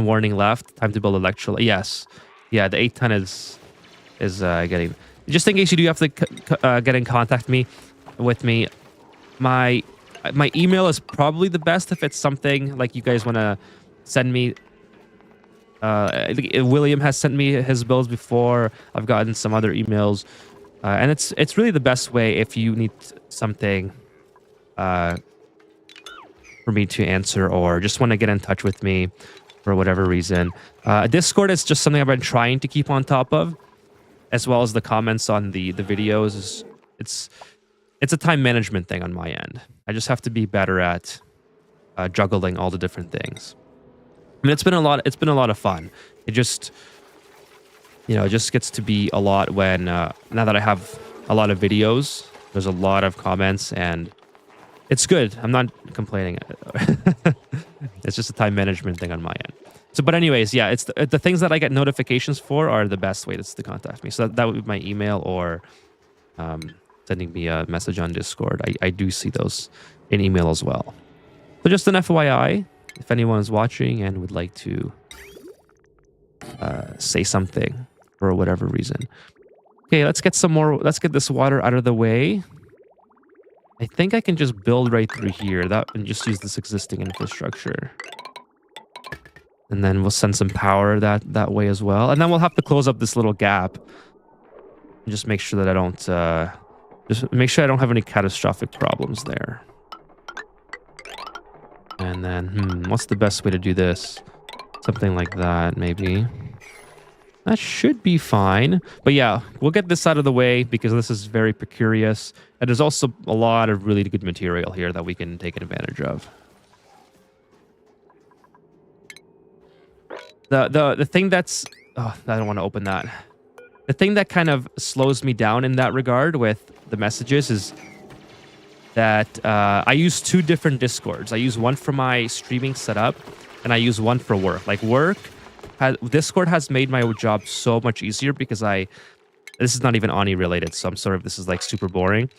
warning left. Time to build electrolyte. Yes, yeah, the 8-ton is getting. Just in case you do have to get in contact with me, my email is probably the best if it's something like you guys want to send me. William has sent me his bills before. I've gotten some other emails, and it's really the best way if you need something. For me to answer or just want to get in touch with me for whatever reason. Discord is just something I've been trying to keep on top of, as well as the comments on the videos. It's a time management thing on my end. I just have to be better at juggling all the different things. I mean, it's been a lot of fun. It just, it just gets to be a lot when now that I have a lot of videos, there's a lot of comments and it's good. I'm not complaining. It's just a time management thing on my end. So, but anyways, yeah, it's the things that I get notifications for are the best way to contact me. So that would be my email or sending me a message on Discord. I do see those in email as well. So just an FYI, if anyone is watching and would like to say something for whatever reason. Okay, let's get this water out of the way. I think I can just build right through here and just use this existing infrastructure. And then we'll send some power that way as well. And then we'll have to close up this little gap. And just make sure that I don't have any catastrophic problems there. And then, what's the best way to do this? Something like that, maybe. That should be fine. But yeah, we'll get this out of the way because this is very precarious. And there's also a lot of really good material here that we can take advantage of. The thing that's... Oh, I don't want to open that. The thing that kind of slows me down in that regard with the messages is that I use two different Discords. I use one for my streaming setup, and I use one for work. Like Discord has made my job so much easier because this is not even Ani related, so I'm sorry if this is like super boring.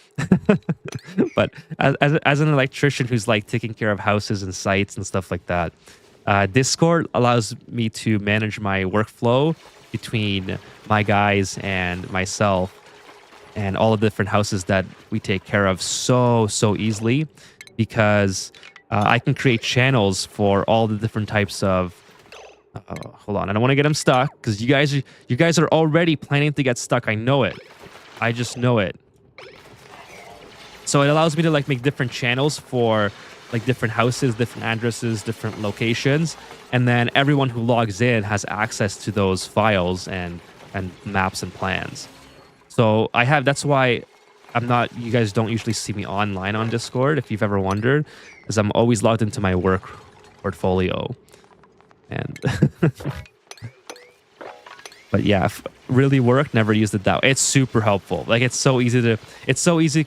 But as an electrician who's like taking care of houses and sites and stuff like that, Discord allows me to manage my workflow between my guys and myself and all of the different houses that we take care of so easily because I can create channels for all the different types of... hold on, I don't want to get him stuck because you guys are already planning to get stuck. I know it. I just know it. So it allows me to like make different channels for like different houses, different addresses, different locations, and then everyone who logs in has access to those files and maps and plans. So that's why you guys don't usually see me online on Discord, if you've ever wondered, because I'm always logged into my work portfolio. And but yeah, really work, never used it that way. It's super helpful. Like it's so easy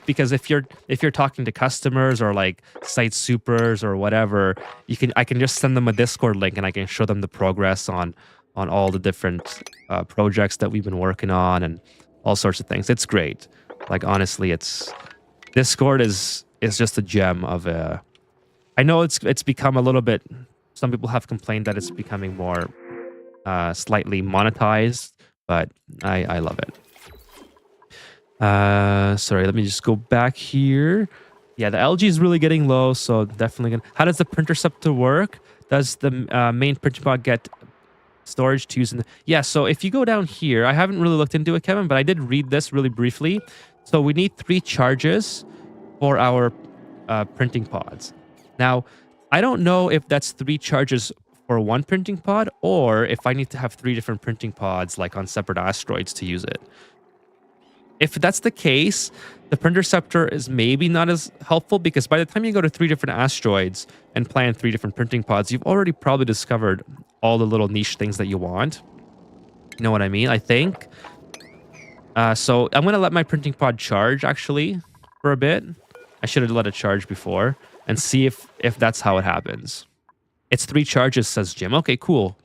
because if you're talking to customers or like site supers or whatever, I can just send them a Discord link and I can show them the progress on all the different projects that we've been working on and all sorts of things. It's great. Like honestly, Discord is just a gem of a... I know it's become a little bit... Some people have complained that it's becoming more slightly monetized, but I love it. Sorry, let me just go back here. Yeah, the LG is really getting low, so definitely gonna... How does the Printerceptor work? Does the main printing pod get storage to use in yeah, so if you go down here, I haven't really looked into it, Kevin, but I did read this really briefly. So we need 3 charges for our printing pods. Now, I don't know if that's 3 charges for one printing pod or if I need to have 3 different printing pods like on separate asteroids to use it. If that's the case, the Printerceptor is maybe not as helpful because by the time you go to 3 different asteroids and plan 3 different printing pods, you've already probably discovered all the little niche things that you want. You know what I mean? I think. So I'm going to let my printing pod charge actually for a bit. I should have let it charge before and see if that's how it happens. It's 3 charges, says Jim. Okay, cool.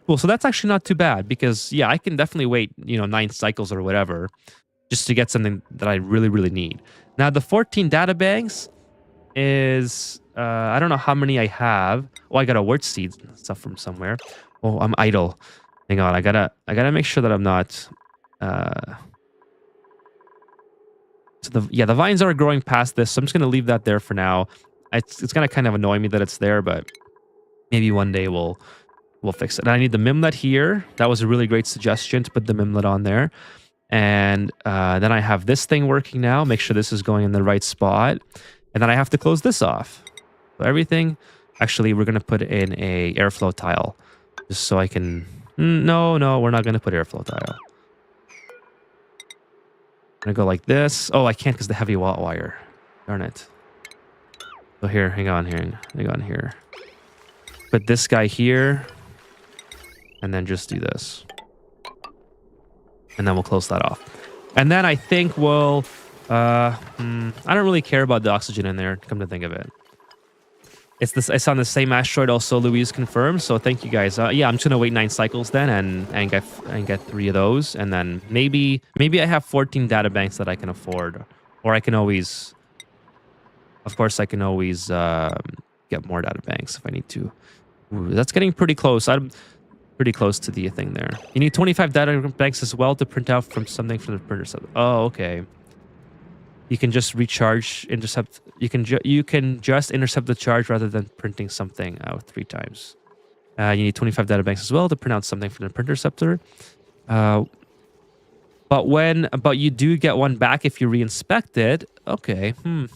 Cool. So that's actually not too bad because yeah, I can definitely wait, 9 cycles or whatever just to get something that I really, really need. Now, the 14 data banks is... I don't know how many I have. Oh, I got a word seed stuff from somewhere. Oh, I'm idle. Hang on, I gotta make sure that I'm not... So the vines are growing past this, so I'm just gonna leave that there for now. It's gonna kind of annoy me that it's there, but maybe one day we'll fix it. And I need the Mimlet here. That was a really great suggestion to put the Mimlet on there. And then I have this thing working now. Make sure this is going in the right spot. And then I have to close this off. So everything... Actually, we're going to put in a airflow tile. Just so I can... No, we're not going to put airflow tile. I'm going to go like this. Oh, I can't because the heavy watt wire. Darn it. So here, hang on here. Put this guy here. And then just do this. And then we'll close that off. And then I think we'll... I don't really care about the oxygen in there, come to think of it. It's on the same asteroid also, Louise confirmed, so thank you guys. Yeah, I'm just gonna wait 9 cycles then and get 3 of those. And then maybe I have 14 data banks that I can afford. Or I can always... Of course, I can always get more data banks if I need to. Ooh, that's getting pretty close. I'm pretty close to the thing there. You need 25 data banks as well to print out from something from the printer set. Oh, okay. You can just intercept. You can just intercept the charge rather than printing something out 3 times. You need 25 data banks as well to print out something from the Printerceptor. But you do get one back if you reinspect it. Okay. I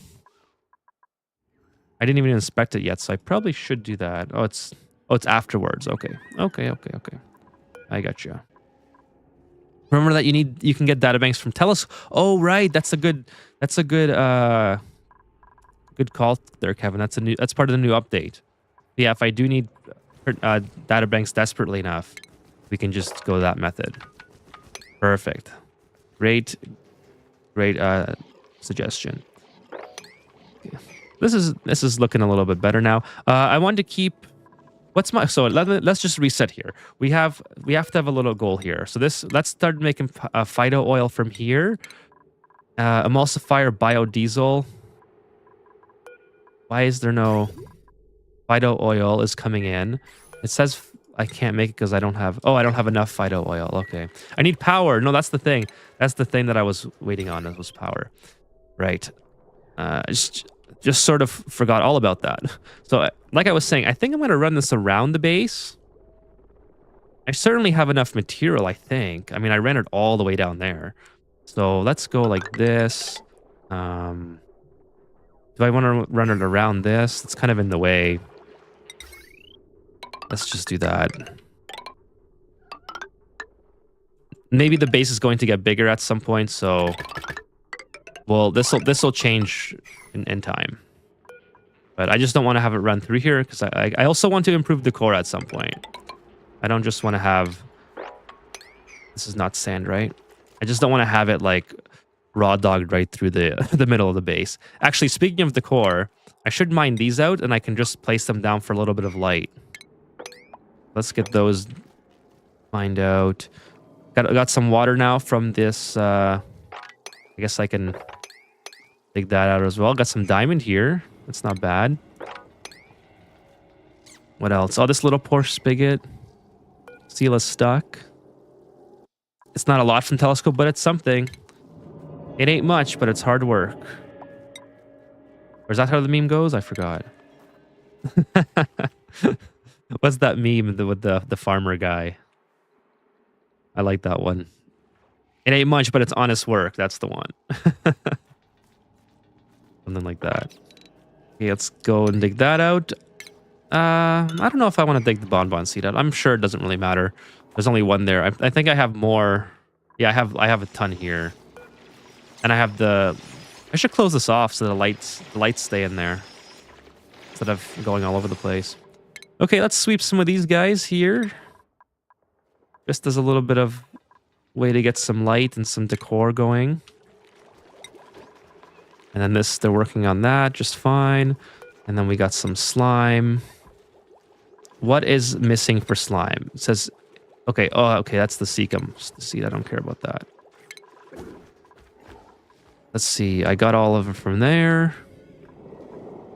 didn't even inspect it yet, so I probably should do that. Oh, it's afterwards. Okay. I got you. Remember that you can get databanks from telescope. Oh, right. That's a good good call there, Kevin. That's part of the new update. Yeah, if I do need databanks desperately enough, we can just go that method. Perfect. Great suggestion. This is looking a little bit better now. I want to keep let's just reset here. We have to have a little goal here. So let's start making phyto oil from here. Emulsifier biodiesel. Why is there no phyto oil is coming in? It says I can't make it because I don't have enough phyto oil. Okay. I need power. No, that's the thing. That's the thing that I was waiting on. That was power. Right. Just sort of forgot all about that. So like I was saying, I think I'm going to run this around the base. I certainly have enough material, I think. I mean, I ran it all the way down there. So let's go like this. Do I want to run it around this? It's kind of in the way. Let's just do that. Maybe the base is going to get bigger at some point, so... Well, this'll change in time. But I just don't want to have it run through here, because I also want to improve the core at some point. I don't just want to have... This is not sand, right? I just don't want to have it, like, raw dogged right through the middle of the base. Actually, speaking of the core, I should mine these out, and I can just place them down for a little bit of light. Let's get those mined out. Got some water now from this. I guess I can dig that out as well. Got some diamond here. That's not bad. What else? Oh, this little Porsche spigot. Seal is stuck. It's not a lot from telescope, but it's something. It ain't much, but it's hard work. Or is that how the meme goes? I forgot. What's that meme with the farmer guy? I like that one. It ain't much, but it's honest work. That's the one. Something like that. Okay, let's go and dig that out. I don't know if I want to dig the bonbon seed out. I'm sure it doesn't really matter. There's only one there. I think I have more. Yeah, I have a ton here. And I have the... I should close this off so the lights stay in there. Instead of going all over the place. Okay, let's sweep some of these guys here. Just as a little bit of way to get some light and some decor going. And then they're working on that just fine. And then we got some slime. What is missing for slime? It says, okay, okay, that's the cecum seed. I don't care about that. Let's see, I got all of it from there.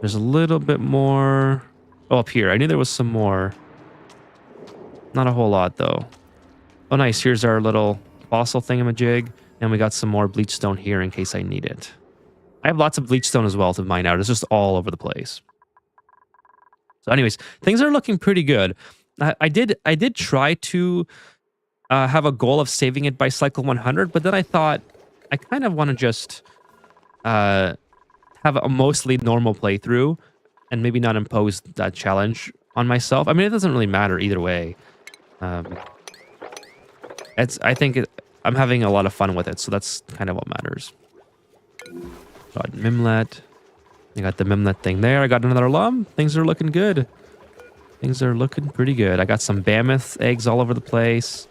There's a little bit more. Oh, up here. I knew there was some more. Not a whole lot, though. Oh, nice. Here's our little fossil thingamajig. And we got some more bleach stone here in case I need it. I have lots of bleach stone as well to mine out. It's just all over the place. So anyways, things are looking pretty good. I did try to have a goal of saving it by cycle 100, but then I thought I kind of want to just have a mostly normal playthrough and maybe not impose that challenge on myself. I mean, it doesn't really matter either way. I'm having a lot of fun with it, so that's kind of what matters. Got Mimlet. I got the Mimlet thing there. I got another lum. Things are looking good. Things are looking pretty good. I got some Mammoth eggs all over the place.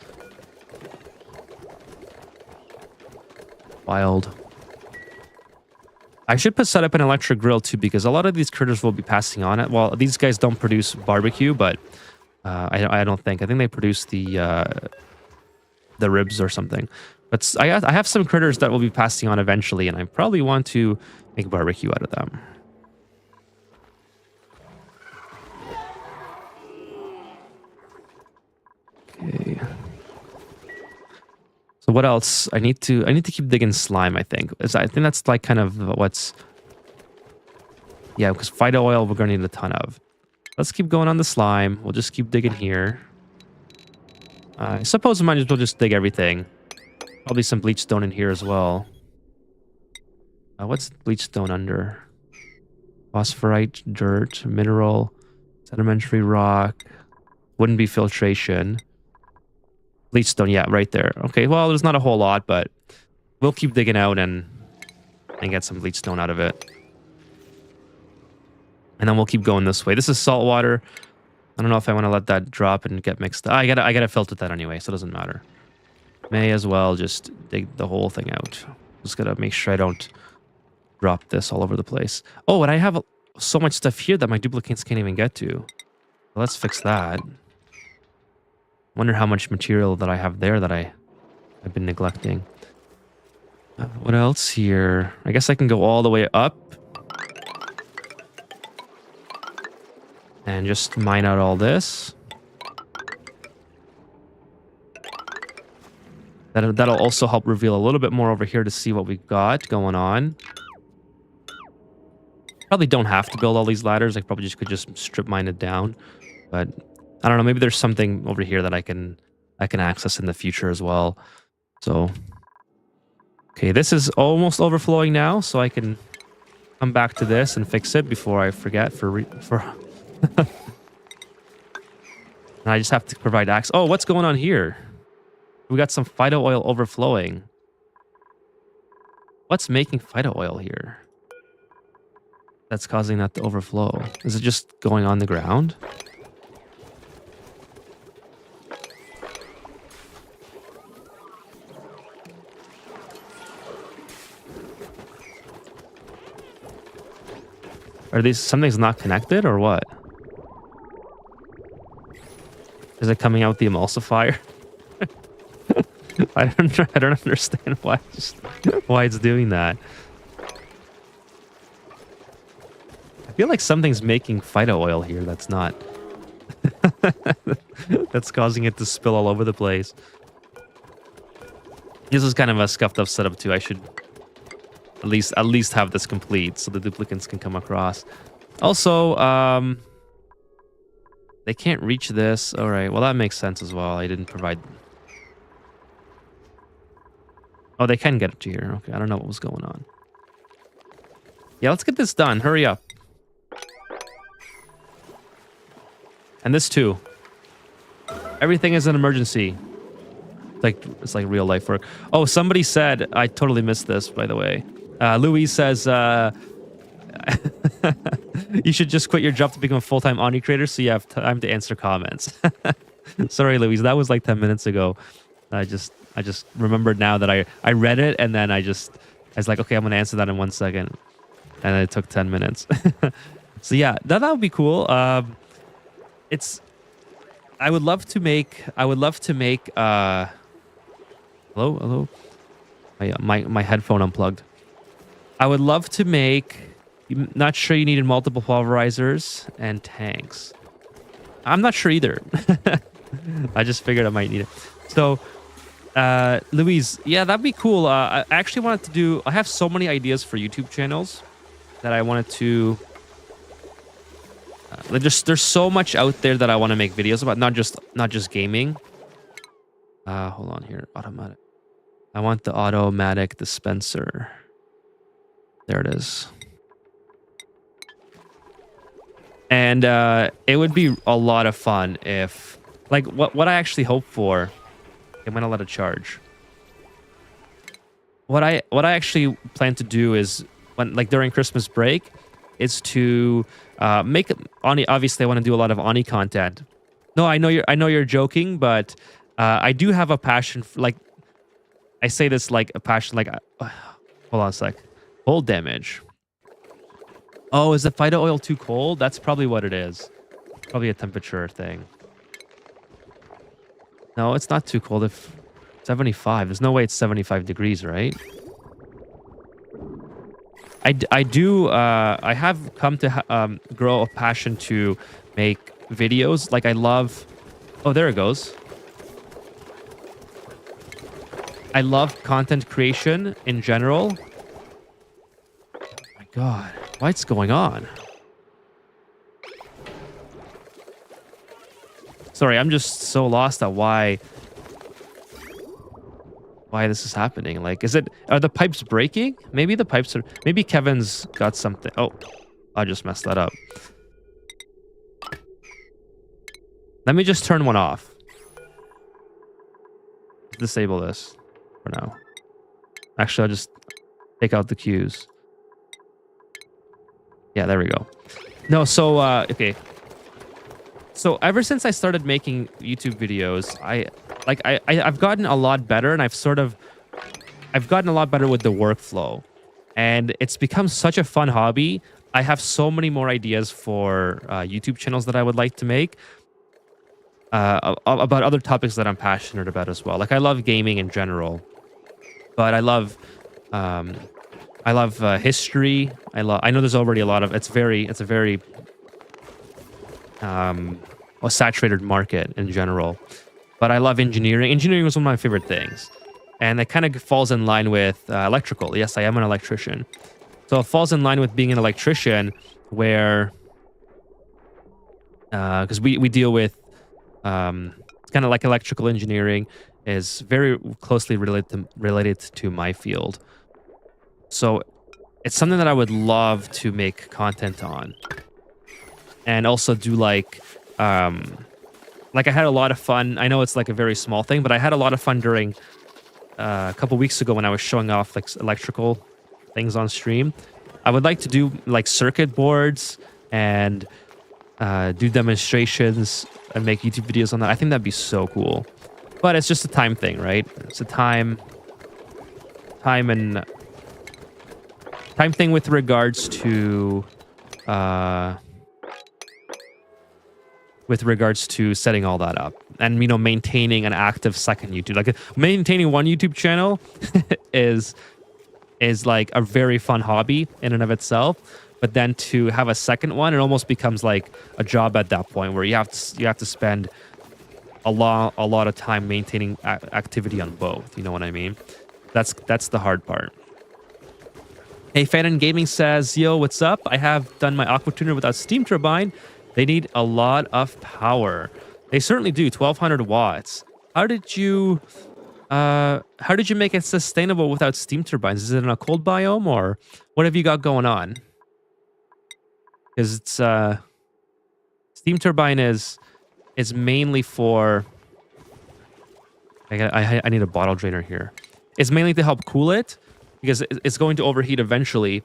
Wild. I should set up an electric grill too, because a lot of these critters will be passing on it. Well, these guys don't produce barbecue, but I don't think. I think they produce the ribs or something. But I have some critters that will be passing on eventually, and I probably want to make barbecue out of them. Okay. So what else? I need to keep digging slime, I think. I think that's like kind of what's... Yeah, because phyto oil we're going to need a ton of. Let's keep going on the slime. We'll just keep digging here. I suppose we might as well just dig everything. Probably some bleach stone in here as well. What's bleach stone under? Phosphorite, dirt, mineral, sedimentary rock. Wouldn't be filtration. Leech stone, yeah, right there. Okay, well, there's not a whole lot, but we'll keep digging out and get some leech stone out of it. And then we'll keep going this way. This is salt water. I don't know if I want to let that drop and get mixed. I gotta filter that anyway, so it doesn't matter. May as well just dig the whole thing out. Just gotta make sure I don't drop this all over the place. Oh, and I have so much stuff here that my duplicates can't even get to. Well, let's fix that. Wonder how much material that I have there that I've been neglecting. What else here? I guess I can go all the way up and just mine out all this. That'll also help reveal a little bit more over here to see what we've got going on. Probably don't have to build all these ladders. I probably could just strip mine it down. But I don't know. Maybe there's something over here that I can access in the future as well. So, okay, this is almost overflowing now, so I can come back to this and fix it before I forget. And I just have to provide access. Oh, what's going on here? We got some phyto oil overflowing. What's making phyto oil here? That's causing that to overflow. Is it just going on the ground? Are these something's not connected or what? Is it coming out the emulsifier? I don't understand why it's doing that. I feel like something's making phyto oil here that's not. That's causing it to spill all over the place. This is kind of a scuffed up setup too. I should at least have this complete so the duplicates can come across. Also, they can't reach this. All right, well that makes sense as well. I didn't provide. Oh, they can get it to here. Okay, I don't know what was going on. Yeah, let's get this done. Hurry up. And this too. Everything is an emergency. It's like real life work. Oh, somebody said, I totally missed this, by the way. Louise says, you should just quit your job to become a full-time Omni creator so you have time to answer comments. Sorry, Louise, that was like 10 minutes ago. I just remembered now that I read it and then I was like, okay, I'm gonna answer that in 1 second, and it took 10 minutes. So yeah, that would be cool. I would love to make. Hello. My headphone unplugged. I would love to make. Not sure you needed multiple pulverizers and tanks. I'm not sure either. I just figured I might need it. So. Louise, yeah, that'd be cool. I actually wanted to do. I have so many ideas for YouTube channels that I wanted to. There's so much out there that I want to make videos about, not just gaming. Hold on here, automatic. I want the automatic dispenser. There it is. And it would be a lot of fun if, like, what I actually hope for. I'm gonna let it charge. What I actually plan to do is during Christmas break, is to make Oni. Obviously, I want to do a lot of Oni content. No, I know you're joking, but I do have a passion for, like, I say this like a passion, like, hold on a sec. Cold damage. Oh, is the phyto oil too cold? That's probably what it is. Probably a temperature thing. No, it's not too cold. If 75, there's no way it's 75 degrees, right? I have come to grow a passion to make videos. Like, I love. Oh, there it goes. I love content creation in general. Oh my god, what's going on? Sorry, I'm just so lost at why this is happening. Like, are the pipes breaking? Maybe the pipes are, maybe Kevin's got something. Oh, I just messed that up. Let me just turn one off. disable this for now. Actually, I'll just take out the cues. Yeah, there we go. No, so okay. So ever since I started making YouTube videos, I've gotten a lot better, and I've gotten a lot better with the workflow, and it's become such a fun hobby. I have so many more ideas for YouTube channels that I would like to make about other topics that I'm passionate about as well. Like I love gaming in general, but I love history. I know there's already a lot of it's a very a saturated market in general. But I love engineering. Engineering was one of my favorite things. And it kind of falls in line with electrical. Yes, I am an electrician. So it falls in line with being an electrician where, because we deal with, it's kind of like electrical engineering is very closely related to my field. So it's something that I would love to make content on. And also do like I had a lot of fun. I know it's like a very small thing, but I had a lot of fun during a couple weeks ago when I was showing off like electrical things on stream. I would like to do like circuit boards and do demonstrations and make YouTube videos on that. I think that'd be so cool. But it's just a time thing, right? It's a time thing with regards to setting all that up and maintaining an active second YouTube. Like maintaining one YouTube channel is like a very fun hobby in and of itself, but then to have a second one, it almost becomes like a job at that point where you have to spend a lot of time maintaining activity on both. You know what I mean? That's the hard part. Hey, Fan and Gaming says, yo, what's up? I have done my aqua tuner without steam turbine. They need a lot of power. They certainly do, 1200 watts. How did you make it sustainable without steam turbines? Is it in a cold biome or what have you got going on? Because it's steam turbine is mainly for I need a bottle drainer here. It's mainly to help cool it because it's going to overheat eventually,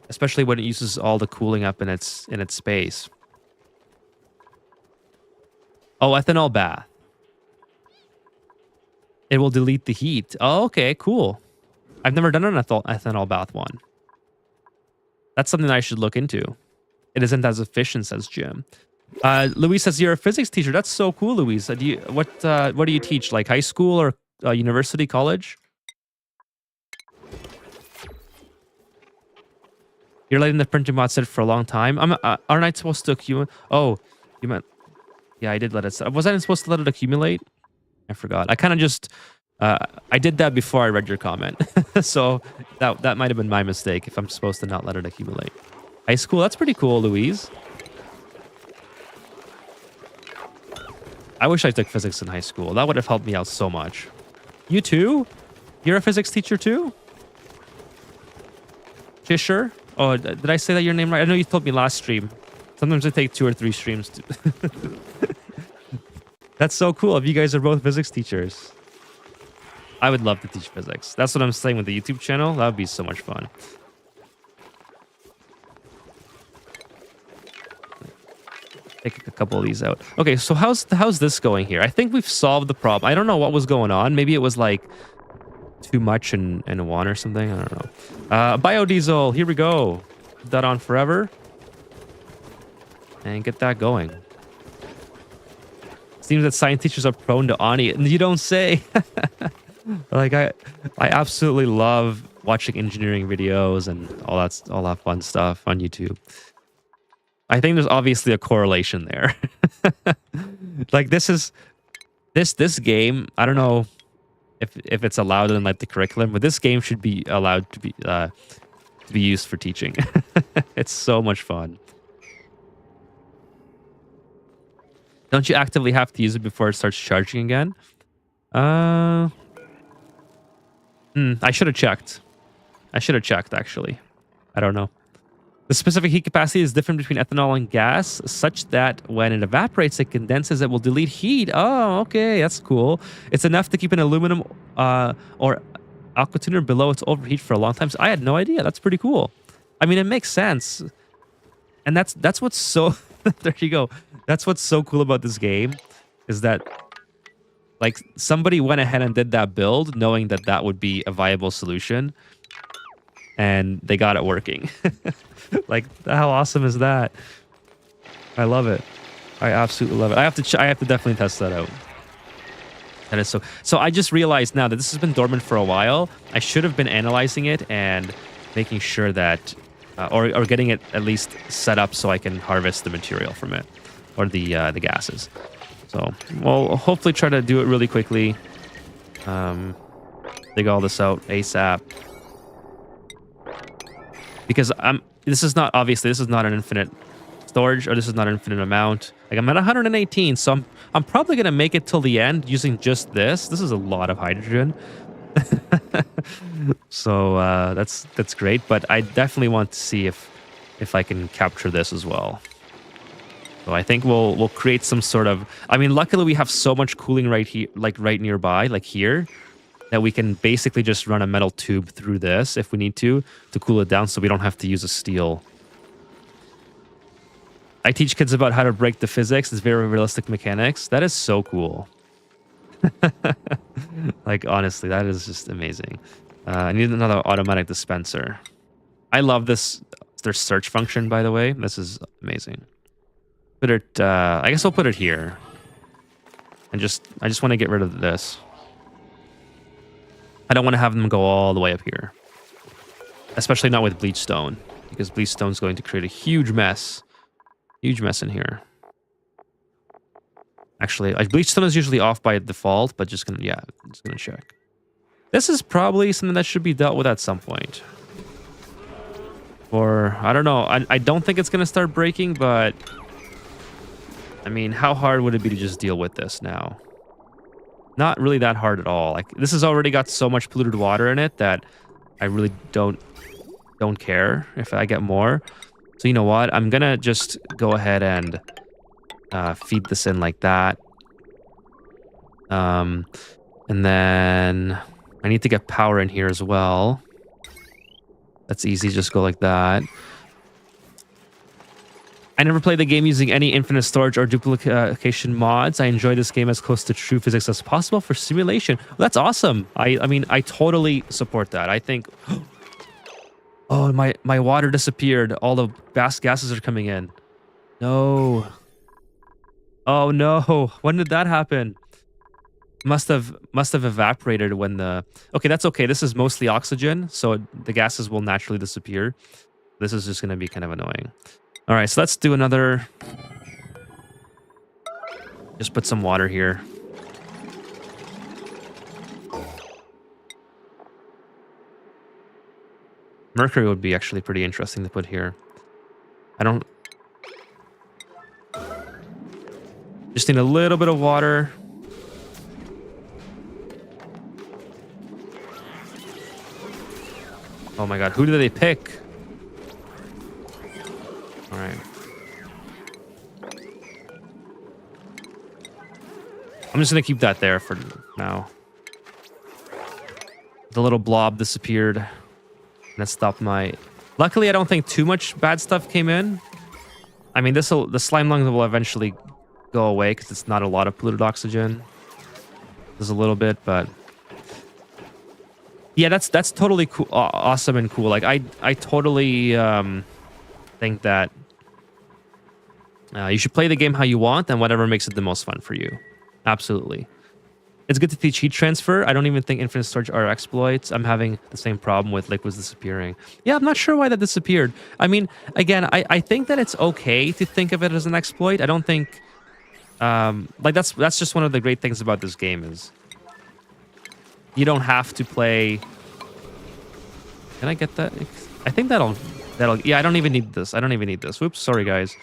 especially when it uses all the cooling up in its space. Oh, ethanol bath. It will delete the heat. Oh, okay, cool. I've never done an ethanol bath one. That's something I should look into. It isn't as efficient, says Jim. Louise says you're a physics teacher. That's so cool, Louise. What do you teach? Like high school or university, college? You're letting the printing mod sit for a long time. Aren't I supposed to accumulate? Oh, you meant. Yeah, I did let it sit. Was I supposed to let it accumulate? I forgot. I kind of just... I did that before I read your comment. So that might have been my mistake if I'm supposed to not let it accumulate. High school? That's pretty cool, Louise. I wish I took physics in high school. That would have helped me out so much. You too? You're a physics teacher too? Chisher? Oh, did I say that your name right? I know you told me last stream. Sometimes I take 2 or 3 streams. That's so cool if you guys are both physics teachers. I would love to teach physics. That's what I'm saying with the YouTube channel. That would be so much fun. Take a couple of these out. Okay, so how's this going here? I think we've solved the problem. I don't know what was going on. Maybe it was like too much in one or something. I don't know. Biodiesel. Here we go. Put that on forever. And get that going. Seems that science teachers are prone to Ani. And you don't say. Like I absolutely love watching engineering videos and all that fun stuff on YouTube. I think there's obviously a correlation there. Like this game, I don't know if it's allowed in like the curriculum, but this game should be allowed to be used for teaching. It's so much fun. Don't you actively have to use it before it starts charging again? I should have checked. Actually. I don't know. The specific heat capacity is different between ethanol and gas, such that when it evaporates, it condenses. It will delete heat. Oh, okay, that's cool. It's enough to keep an aluminum or aqua tuner below its overheat for a long time. So I had no idea. That's pretty cool. I mean, it makes sense, and that's what's so. There you go. That's what's so cool about this game, is that like somebody went ahead and did that build, knowing that that would be a viable solution, and they got it working. Like, how awesome is that? I love it. I absolutely love it. I have to definitely test that out. That is so. So I just realized now that this has been dormant for a while. I should have been analyzing it and making sure that, or getting it at least set up so I can harvest the material from it, or the gases. So we'll hopefully try to do it really quickly. Dig all this out ASAP. Because this is not an infinite storage, or this is not an infinite amount. Like, I'm at 118, so I'm probably gonna make it till the end using just this. This is a lot of hydrogen. So that's great, but I definitely want to see if I can capture this as well. So I think we'll create some sort of. I mean, luckily we have so much cooling right here, like right nearby, like here, that we can basically just run a metal tube through this if we need to cool it down, so we don't have to use a steel. I teach kids about how to break the physics. It's very realistic mechanics. That is so cool. Like, honestly, that is just amazing. I need another automatic dispenser. I love this. Their search function, by the way. This is amazing. Put it. I guess I'll put it here. And I just want to get rid of this. I don't want to have them go all the way up here. Especially not with bleach stone, because bleach stone is going to create a huge mess. Huge mess in here. Actually, bleach stone is usually off by default, but just gonna check. This is probably something that should be dealt with at some point. Or, I don't know. I don't think it's gonna start breaking, but I mean, how hard would it be to just deal with this now? Not really that hard at all. Like, this has already got so much polluted water in it that I really don't care if I get more. So you know what? I'm gonna just go ahead and feed this in like that. And then I need to get power in here as well. That's easy. Just go like that. I never played the game using any infinite storage or duplication mods. I enjoy this game as close to true physics as possible for simulation. Well, that's awesome. I mean, I totally support that. I think... Oh, my water disappeared. All the gases are coming in. No. Oh, no. When did that happen? Must have evaporated when the... Okay, that's okay. This is mostly oxygen, so the gases will naturally disappear. This is just going to be kind of annoying. All right, so let's do another... Just put some water here. Mercury would be actually pretty interesting to put here. I don't... Just need a little bit of water. Oh my god, who do they pick? Alright. I'm just gonna keep that there for now. The little blob disappeared. And that stopped my... Luckily, I don't think too much bad stuff came in. I mean, the slime lungs will eventually go away because it's not a lot of polluted oxygen. There's a little bit, but... Yeah, that's totally cool, awesome and cool. Like, I totally think that you should play the game how you want and whatever makes it the most fun for you. Absolutely. It's good to teach heat transfer. I don't even think infinite storage are exploits. I'm having the same problem with liquids disappearing. Yeah, I'm not sure why that disappeared. I mean, again, I think that it's okay to think of it as an exploit. I don't think... like, that's just one of the great things about this game is... You don't have to play... Can I get that? I think that'll... Yeah, I don't even need this. I don't even need this. Whoops, sorry, guys.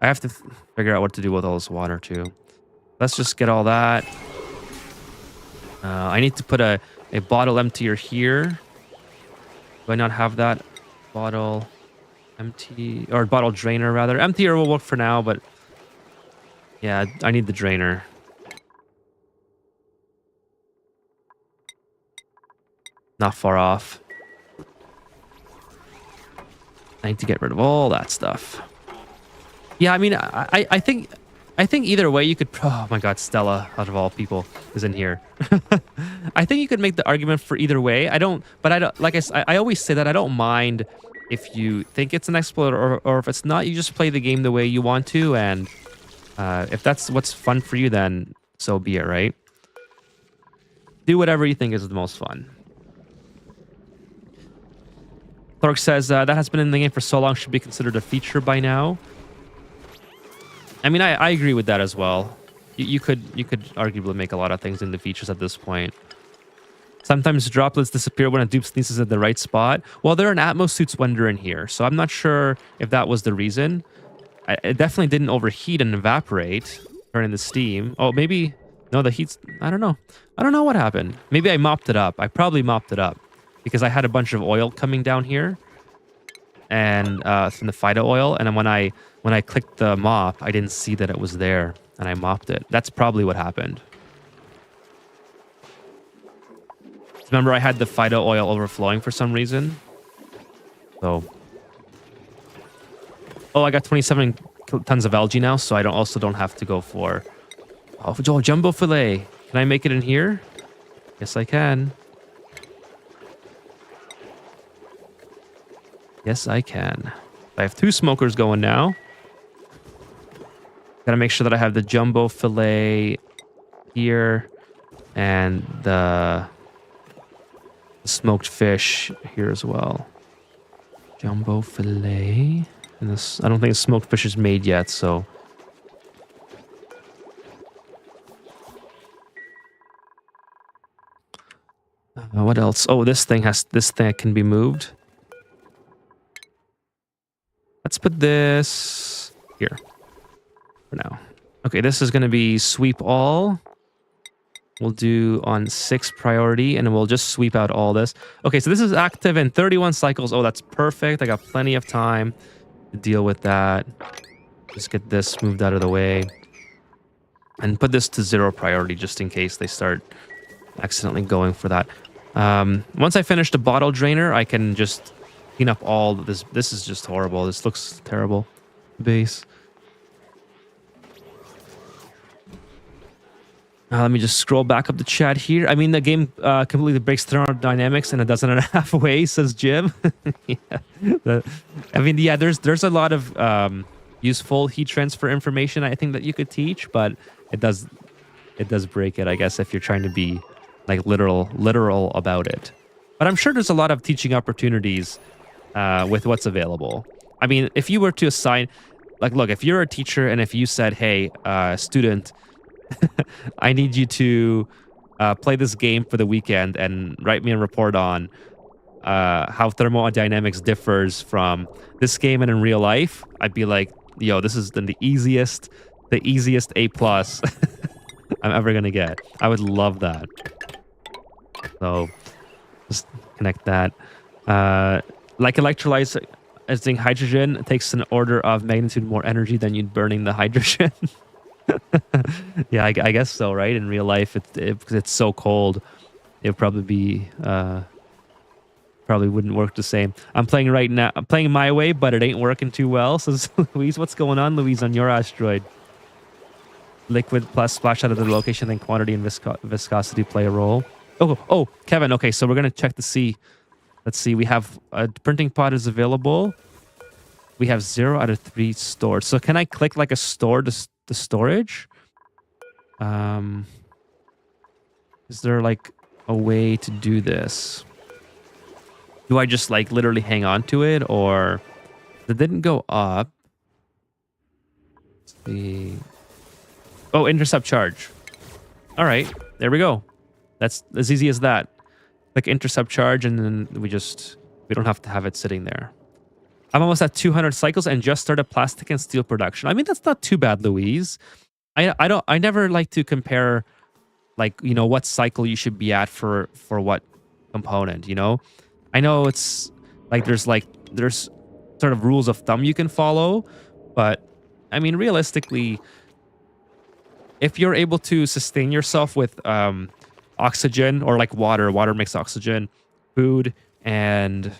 I have to figure out what to do with all this water, too. Let's just get all that. I need to put a bottle emptier here. Do I not have that bottle? Empty, or bottle drainer rather. Emptier will work for now, but yeah, I need the drainer. Not far off. I need to get rid of all that stuff. Yeah, I mean, I think either way you could. Oh my God, Stella, out of all people, is in here. I think you could make the argument for either way. I don't, but I don't. Like I always say that I don't mind if you think it's an exploit or if it's not. You just play the game the way you want to, and if that's what's fun for you, then so be it. Right? Do whatever you think is the most fun. Clark says that has been in the game for so long, should be considered a feature by now. I mean, I agree with that as well. You could arguably make a lot of things into features at this point. Sometimes droplets disappear when a dupe sneezes at the right spot. Well, there are an Atmos suits when they're in here, so I'm not sure if that was the reason. It definitely didn't overheat and evaporate during the steam. Oh, maybe... No, the heat's... I don't know. I don't know what happened. Maybe I mopped it up. I probably mopped it up because I had a bunch of oil coming down here and from the Fido oil, and then when I clicked the mop, I didn't see that it was there, and I mopped it. That's probably what happened. Remember, I had the Fido oil overflowing for some reason. So, oh, I got 27 tons of algae now, so I also don't have to go for... Oh, jumbo fillet. Can I make it in here? Yes, I can. Yes, I can. I have 2 smokers going now. Gotta make sure that I have the jumbo fillet here and the smoked fish here as well. Jumbo fillet. And this, I don't think the smoked fish is made yet, so... what else? Oh, this thing can be moved. Let's put this here for now. Okay, this is going to be sweep all. We'll do on 6 priority, and we'll just sweep out all this. Okay, so this is active in 31 cycles. Oh, that's perfect. I got plenty of time to deal with that. Just get this moved out of the way. And put this to 0 priority just in case they start accidentally going for that. Once I finish the bottle drainer, I can just clean up all this. This is just horrible. This looks terrible. Base. Let me just scroll back up the chat here. I mean, the game completely breaks thermodynamics in 12.5 ways, says Jim. Yeah. I mean, yeah, there's a lot of useful heat transfer information I think that you could teach, but it does break it, I guess, if you're trying to be like literal about it. But I'm sure there's a lot of teaching opportunities with what's available. I mean, if you were to assign, like, look, if you're a teacher and if you said, hey, student, I need you to play this game for the weekend and write me a report on how thermodynamics differs from this game and in real life, I'd be like, yo, this is the easiest A+ I'm ever gonna get. I would love that. So just connect that. Like electrolyzing hydrogen takes an order of magnitude more energy than you'd burning the hydrogen. Yeah, I guess so, right? In real life, because it's so cold, it would probably be probably wouldn't work the same. I'm playing right now. I'm playing my way, but it ain't working too well. Says Louise, what's going on, Louise, on your asteroid? Liquid plus splash out of the location, then quantity and viscosity play a role. Oh, Kevin. Okay, so we're gonna check to see. Let's see. We have a printing pod is available. We have 0 out of 3 stored. So can I click like a store to the storage? Is there like a way to do this? Do I just like literally hang on to it, or it didn't go up? Let's see. Oh, intercept charge. All right, there we go. That's as easy as that. Click intercept charge, and then we don't have to have it sitting there. I'm almost at 200 cycles and just started plastic and steel production. I mean, that's not too bad, Louise. I never like to compare, like, you know, what cycle you should be at for what component, you know? I know it's like there's sort of rules of thumb you can follow. But I mean, realistically, if you're able to sustain yourself with oxygen or like water makes oxygen, food, and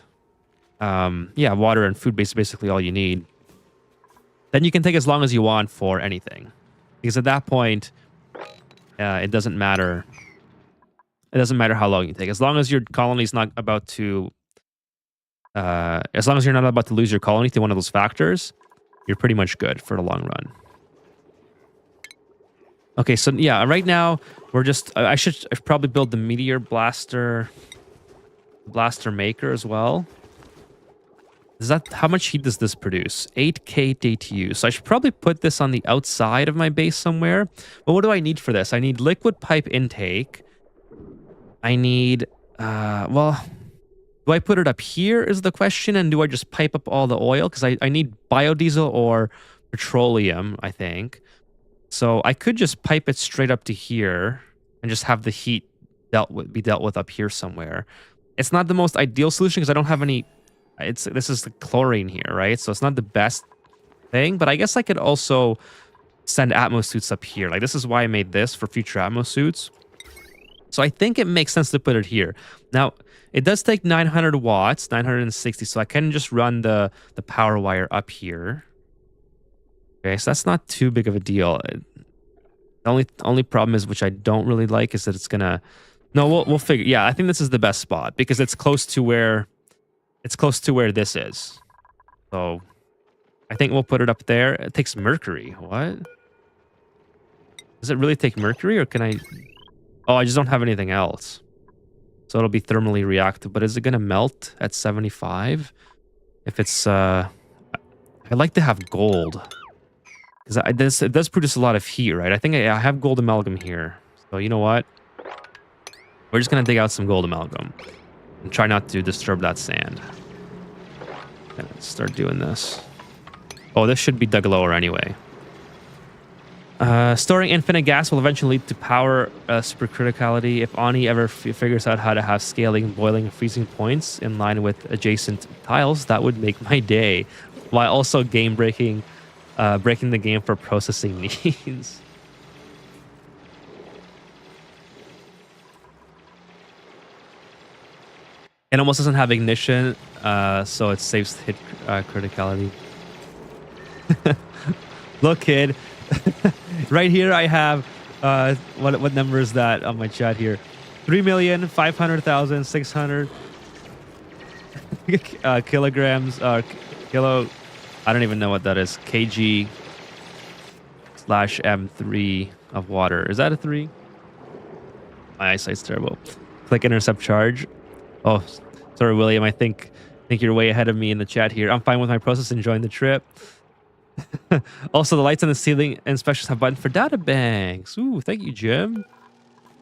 yeah, water and food basically all you need, then you can take as long as you want for anything. Because at that point, it doesn't matter. It doesn't matter how long you take. As long as your colony's not about to, as long as you're not about to lose your colony to one of those factors, you're pretty much good for the long run. Okay, so yeah, right now we're just, I should probably build the meteor blaster maker as well. Is that, how much heat does this produce? 8k DTU. So I should probably put this on the outside of my base somewhere. But what do I need for this? I need liquid pipe intake. I need, well, do I put it up here is the question, and do I just pipe up all the oil? Because I need biodiesel or petroleum, I think. So I could just pipe it straight up to here and just have the heat be dealt with up here somewhere. It's not the most ideal solution because I don't have any, this is the chlorine here, right? So it's not the best thing, but I guess I could also send Atmos suits up here. Like, this is why I made this for future Atmos suits. So I think it makes sense to put it here. Now, it does take 900 watts, 960, so I can just run the power wire up here. Okay, so that's not too big of a deal. The only problem is, which I don't really like, is that it's gonna... No, we'll figure... Yeah, I think this is the best spot, because it's close to where... It's close to where this is. So, I think we'll put it up there. It takes mercury. What? Does it really take mercury, or can I... Oh, I just don't have anything else. So it'll be thermally reactive. But is it going to melt at 75? If it's... I'd like to have gold. Because it does produce a lot of heat, right? I think I have gold amalgam here. So you know what? We're just going to dig out some gold amalgam. And try not to disturb that sand. Okay, let's start doing this. Oh, this should be dug lower anyway. Storing infinite gas will eventually lead to power supercriticality. If Ani ever figures out how to have scaling, boiling, and freezing points in line with adjacent tiles, that would make my day. While also breaking the game for processing needs. It almost doesn't have ignition, so it saves hit criticality. Look, kid. Right here I have, what number is that on my chat here? 3,500,600 kilograms, kilo, I don't even know what that is, kg/m3 of water. Is that a 3? My eyesight's terrible. Click intercept charge. Oh, sorry, William. I think you're way ahead of me in the chat here. I'm fine with my process, enjoying the trip. Also, the lights on the ceiling and specials have button for data banks. Ooh, thank you, Jim.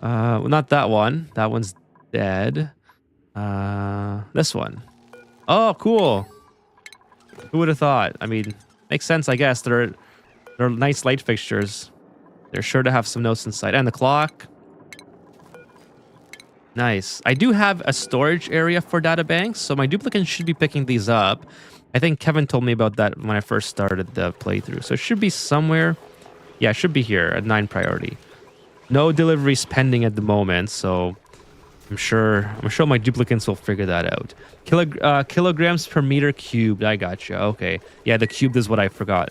Well, not that one. That one's dead. This one. Oh, cool. Who would have thought? I mean, makes sense, I guess. They're nice light fixtures. They're sure to have some notes inside. And the clock. Nice. I do have a storage area for data banks, so my duplicants should be picking these up. I think Kevin told me about that when I first started the playthrough. So it should be somewhere. Yeah, it should be here at 9 priority. No deliveries pending at the moment, so I'm sure my duplicants will figure that out. Kilograms per meter cubed. I gotcha. Okay. Yeah, the cubed is what I forgot.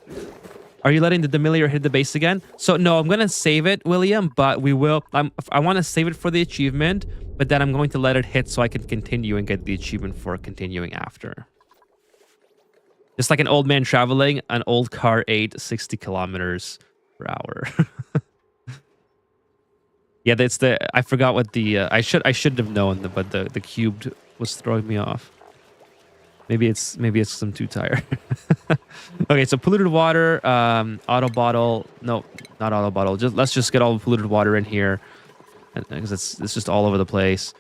Are you letting the Demillier hit the base again? So no, I'm gonna save it, William, but we will. I want to save it for the achievement, but then I'm going to let it hit so I can continue and get the achievement for continuing after. Just like an old man traveling, an old car ate 60 kilometers per hour. Yeah, that's the. I forgot what the. I should have known, but the cubed was throwing me off. Maybe it's because I'm too tired. Okay, so polluted water, auto bottle. No, not auto bottle. Let's just get all the polluted water in here, because it's just all over the place.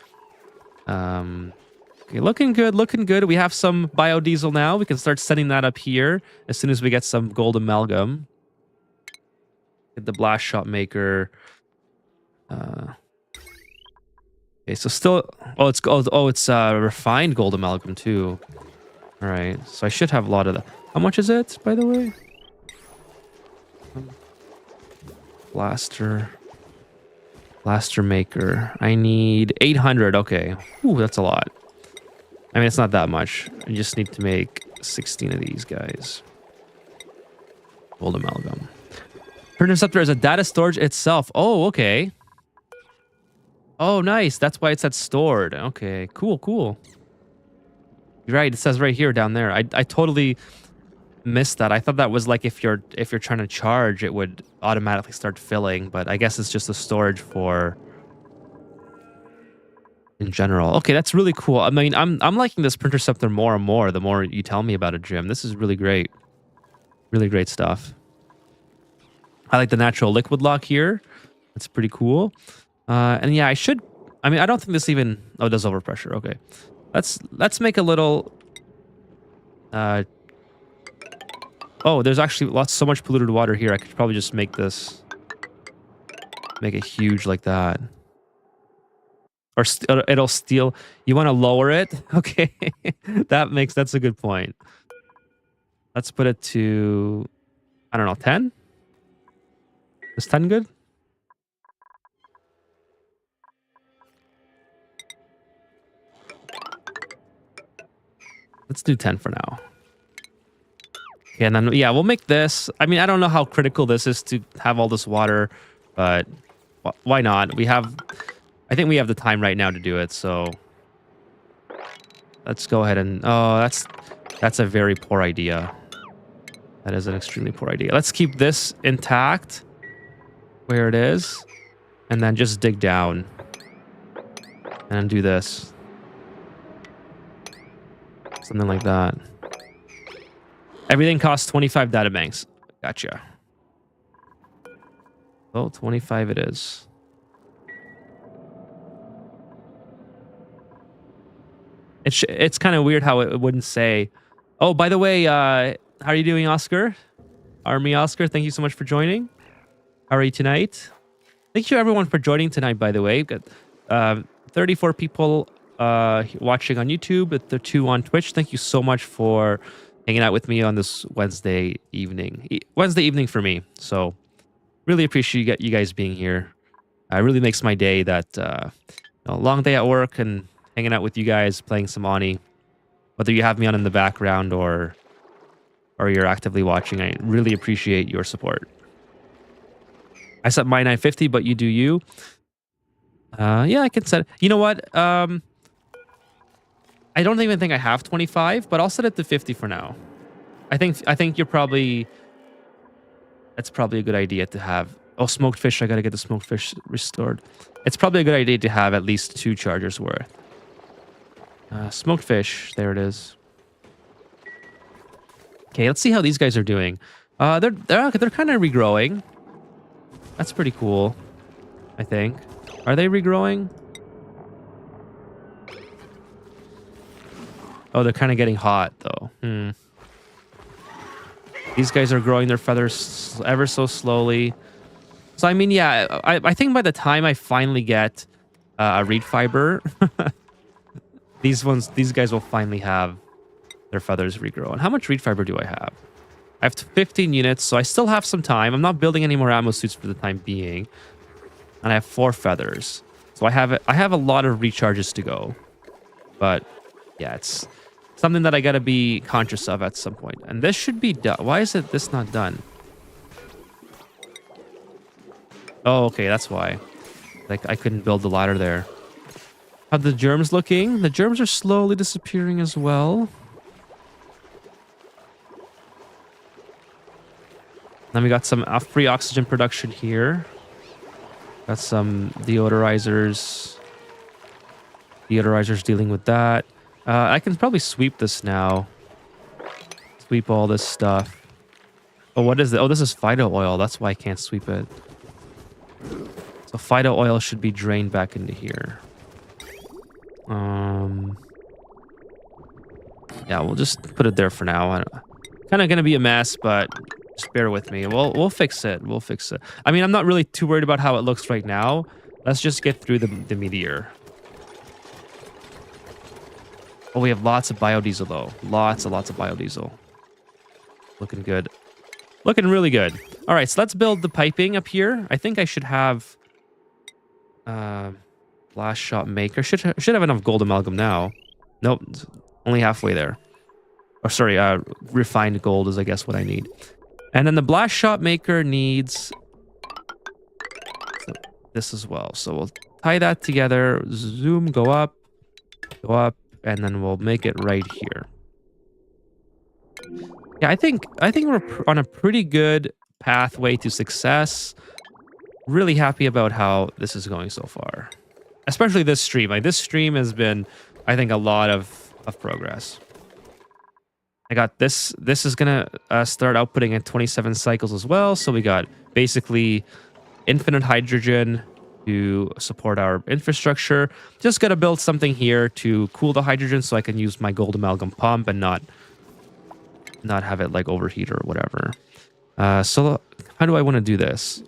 Okay, looking good, looking good. We have some biodiesel now. We can start setting that up here as soon as we get some gold amalgam. Get the blast shot maker. Okay, so still, it's refined gold amalgam too. All right, so I should have a lot of that. How much is it, by the way? Blaster maker. I need 800. Okay. Ooh, that's a lot. I mean, it's not that much. I just need to make 16 of these guys. Gold amalgam. Interceptor is a data storage itself. Oh, okay. Oh, nice. That's why it said stored. Okay, cool, cool. You're right. It says right here down there. I totally missed that. I thought that was like if you're trying to charge, it would automatically start filling, but I guess it's just a storage for in general. Okay, that's really cool. I mean, I'm liking this Printerceptor more and more the more you tell me about it, Jim. This is really great. Really great stuff. I like the natural liquid lock here. That's pretty cool. And yeah, I mean, I don't think this even... Oh, it does overpressure. Okay. Let's make a little... Oh, there's actually so much polluted water here. I could probably just make this... Make it huge like that. Or it'll steal... You want to lower it? Okay. That's a good point. Let's put it to... I don't know, 10? Is 10 good? Let's do 10 for now. Okay, and then, yeah, we'll make this. I mean, I don't know how critical this is to have all this water, but why not? I think we have the time right now to do it, so let's go ahead and... Oh, that's a very poor idea. That is an extremely poor idea. Let's keep this intact where it is, and then just dig down and do this. Something like that. Everything costs 25 databanks. Gotcha. Oh, 25 it is. It's kind of weird how it wouldn't say... Oh, by the way, how are you doing, Oscar? Army Oscar, thank you so much for joining. How are you tonight? Thank you everyone for joining tonight, by the way. We've got 34 people watching on YouTube, but the 2 on Twitch. Thank you so much for hanging out with me on this Wednesday evening. Wednesday evening for me. So really appreciate you guys being here. It really makes my day that long day at work and hanging out with you guys, playing some Ani. Whether you have me on in the background or you're actively watching, I really appreciate your support. I set my 950, but you do you. Yeah, I can set it. You know what? I don't even think I have 25, but I'll set it to 50 for now. I think you're probably... That's probably a good idea to have. Oh, smoked fish. I gotta get the smoked fish restored. It's probably a good idea to have at least 2 chargers worth. Smoked fish. There it is. Okay, let's see how these guys are doing. They're kind of regrowing. That's pretty cool, I think. Are they regrowing? Oh, they're kind of getting hot, though. These guys are growing their feathers ever so slowly. So, I mean, yeah, I think by the time I finally get a reed fiber, these guys will finally have their feathers regrow. And how much reed fiber do I have? I have 15 units, so I still have some time. I'm not building any more ammo suits for the time being. And I have 4 feathers. So I have a lot of recharges to go. But yeah, it's something that I gotta be conscious of at some point. And this should be done. Why is this not done? Oh, okay, that's why. Like, I couldn't build the ladder there. How the germs looking? The germs are slowly disappearing as well. Then we got some free oxygen production here. Got some deodorizers. Deodorizers dealing with that. I can probably sweep this now. Sweep all this stuff. Oh, what is it? Oh, this is Phyto oil. That's why I can't sweep it. So Phyto oil should be drained back into here. Yeah, we'll just put it there for now. Kind of gonna be a mess, but just bear with me. We'll fix it. We'll fix it. I mean, I'm not really too worried about how it looks right now. Let's just get through the meteor. Oh, we have lots of biodiesel though. Lots and lots of biodiesel. Looking good. Looking really good. All right, so let's build the piping up here. I think I should have blast shot maker. Should have enough gold amalgam now. Nope, only halfway there. Or sorry, refined gold is I guess what I need. And then the blast shot maker needs this as well. So we'll tie that together. Zoom, go up, and then we'll make it right here. Yeah, I think we're on a pretty good pathway to success. Really happy about how this is going so far. Especially this stream. Like this stream has been, I think, a lot of progress. I got this. This is gonna start outputting at 27 cycles as well. So we got basically infinite hydrogen to support our infrastructure. Just gotta build something here to cool the hydrogen so I can use my gold amalgam pump and not have it like overheat or whatever. So how do I want to do this?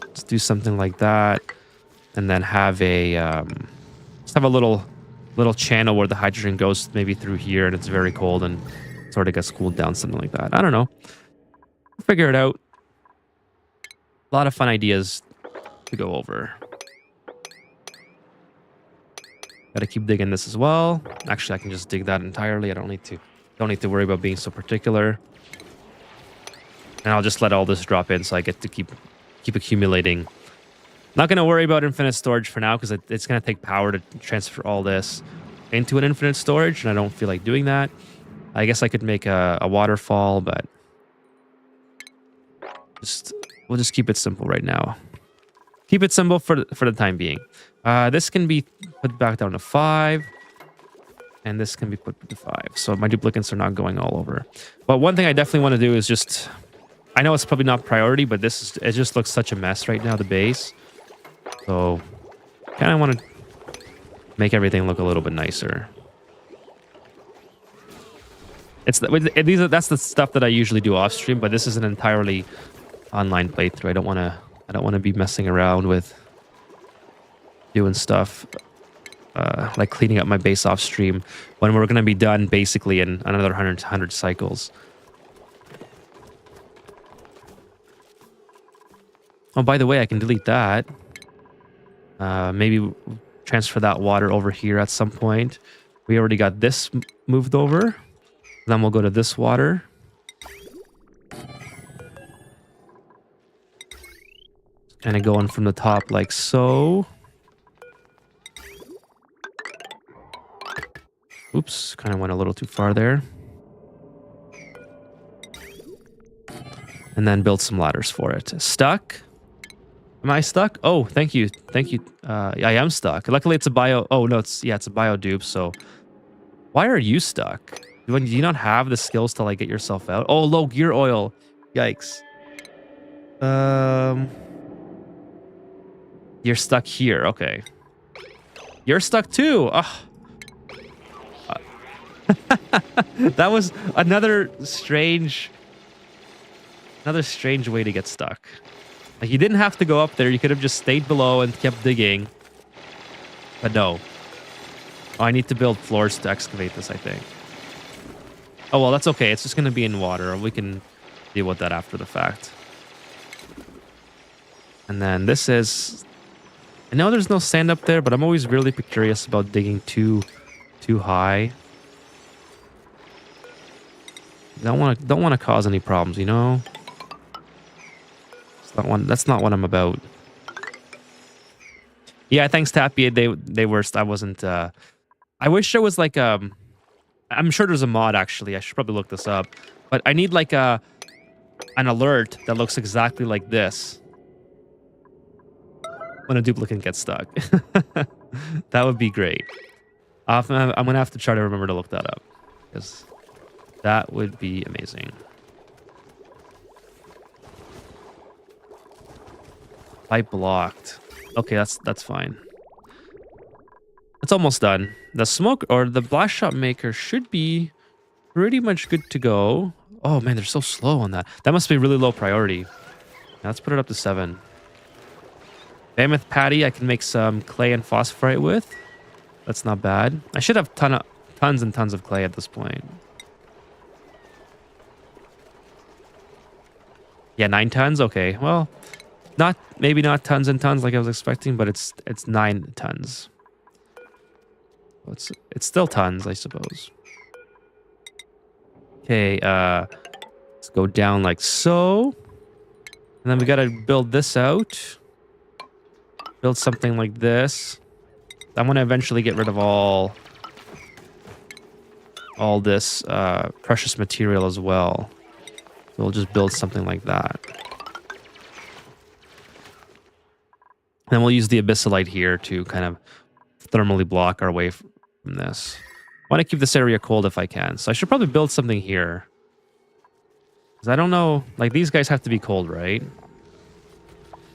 Let's do something like that, and then have a just have a little channel where the hydrogen goes maybe through here, and it's very cold and sort of gets cooled down, something like that. I don't know. We'll figure it out. A lot of fun ideas to go over. Got to keep digging this as well. Actually, I can just dig that entirely. I don't need to worry about being so particular. And I'll just let all this drop in so I get to keep accumulating. Not going to worry about infinite storage for now because it's going to take power to transfer all this into an infinite storage, and I don't feel like doing that. I guess I could make a waterfall, but we'll just keep it simple right now. Keep it simple for the time being. This can be put back down to 5. And this can be put to 5. So my duplicates are not going all over. But one thing I definitely want to do is just... I know it's probably not priority, but it just looks such a mess right now, the base. So kind of want to make everything look a little bit nicer. That's the stuff that I usually do off stream, but this is an entirely online playthrough. I don't want to be messing around with doing stuff like cleaning up my base off stream when we're going to be done basically in another 100 cycles. Oh, by the way, I can delete that. Maybe transfer that water over here at some point. We already got this moved over. Then we'll go to this water. Kind of going from the top like so. Oops, kind of went a little too far there. And then build some ladders for it. Stuck? Am I stuck? Oh, thank you. Thank you. I am stuck. Luckily it's a bio... Oh, no, it's a bio dupe, so... Why are you stuck? Do you not have the skills to, like, get yourself out? Oh, low gear oil. Yikes. You're stuck here. Okay. You're stuck too. Oh. That was another strange way to get stuck. Like, you didn't have to go up there. You could have just stayed below and kept digging. But no. Oh, I need to build floors to excavate this, I think. Oh, well, that's okay. It's just going to be in water. We can deal with that after the fact. And then this is... I know there's no sand up there, but I'm always really curious about digging too high. Don't want to cause any problems, you know? That's not what I'm about. Yeah, thanks, Tappy. They were... I wasn't... I wish there was like I'm sure there's a mod actually. I should probably look this up. But I need like an alert that looks exactly like this when a duplicate gets stuck. That would be great. I'm gonna have to try to remember to look that up because that would be amazing. Pipe blocked. Okay, that's fine. It's almost done. The smoke or the blast shot maker should be pretty much good to go. Oh man, they're so slow on that. That must be really low priority. Now let's put it up to 7. Mammoth patty, I can make some clay and phosphorite with. That's not bad. I should have tons and tons of clay at this point. Yeah, 9 tons. Okay, well, maybe not tons and tons like I was expecting, but it's 9 tons. It's still tons, I suppose. Okay, let's go down like so. And then we gotta build this out. Build something like this. I'm gonna eventually get rid of all this precious material as well. So we'll just build something like that. And we'll use the abyssalite here to kind of thermally block our way from this. I want to keep this area cold if I can. So I should probably build something here. Because I don't know, like these guys have to be cold, right?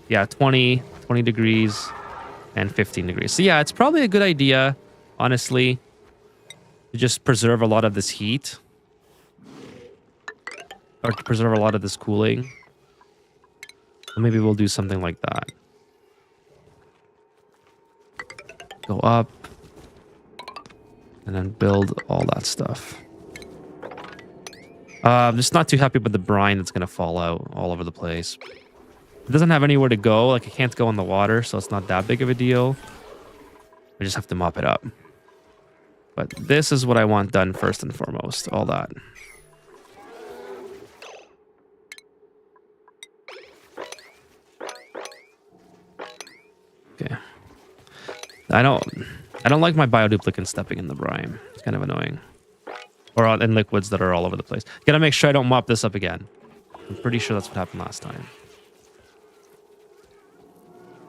Yeah, 20 degrees and 15 degrees. So yeah, it's probably a good idea, honestly, to just preserve a lot of this heat. Or to preserve a lot of this cooling. So maybe we'll do something like that. Go up. And then build all that stuff. I'm just not too happy with the brine that's going to fall out all over the place. It doesn't have anywhere to go. Like, it can't go in the water, so it's not that big of a deal. I just have to mop it up. But this is what I want done first and foremost. All that. Okay. I don't like my bioduplicant stepping in the brine. It's kind of annoying. Or in liquids that are all over the place. Gotta make sure I don't mop this up again. I'm pretty sure that's what happened last time.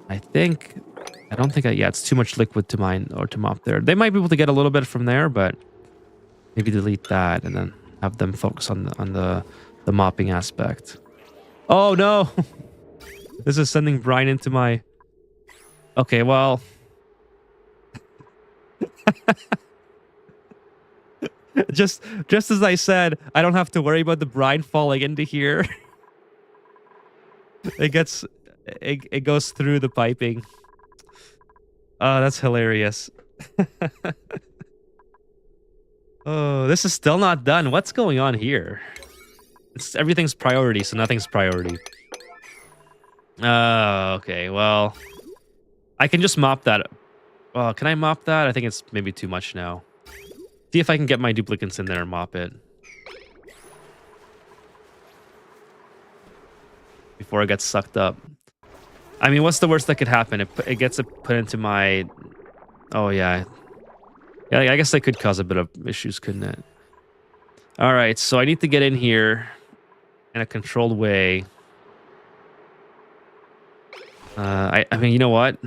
I don't think yeah, it's too much liquid to mine or to mop there. They might be able to get a little bit from there, but maybe delete that and then have them focus on the mopping aspect. Oh no! This is sending brine into my... Okay, well... just as I said, I don't have to worry about the brine falling into here. It goes through the piping. Oh, that's hilarious. Oh, this is still not done. What's going on here? Everything's priority, so nothing's priority. Okay, well, I can just mop that. Oh, can I mop that? I think it's maybe too much now. See if I can get my duplicates in there and mop it. Before it gets sucked up. I mean, what's the worst that could happen? It gets put into my... Oh, yeah. Yeah, I guess that could cause a bit of issues, couldn't it? All right, so I need to get in here in a controlled way. I mean, you know what?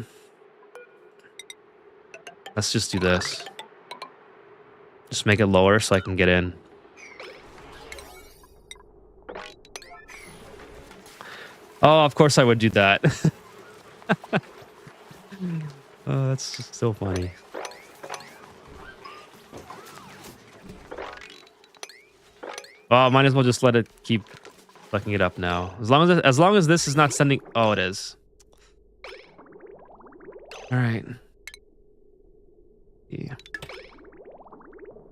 Let's just do this. Just make it lower so I can get in. Oh, of course I would do that. Oh, that's just so funny. Oh, might as well just let it keep sucking it up now. As long as this is not sending... Oh, it is. All right. Yeah.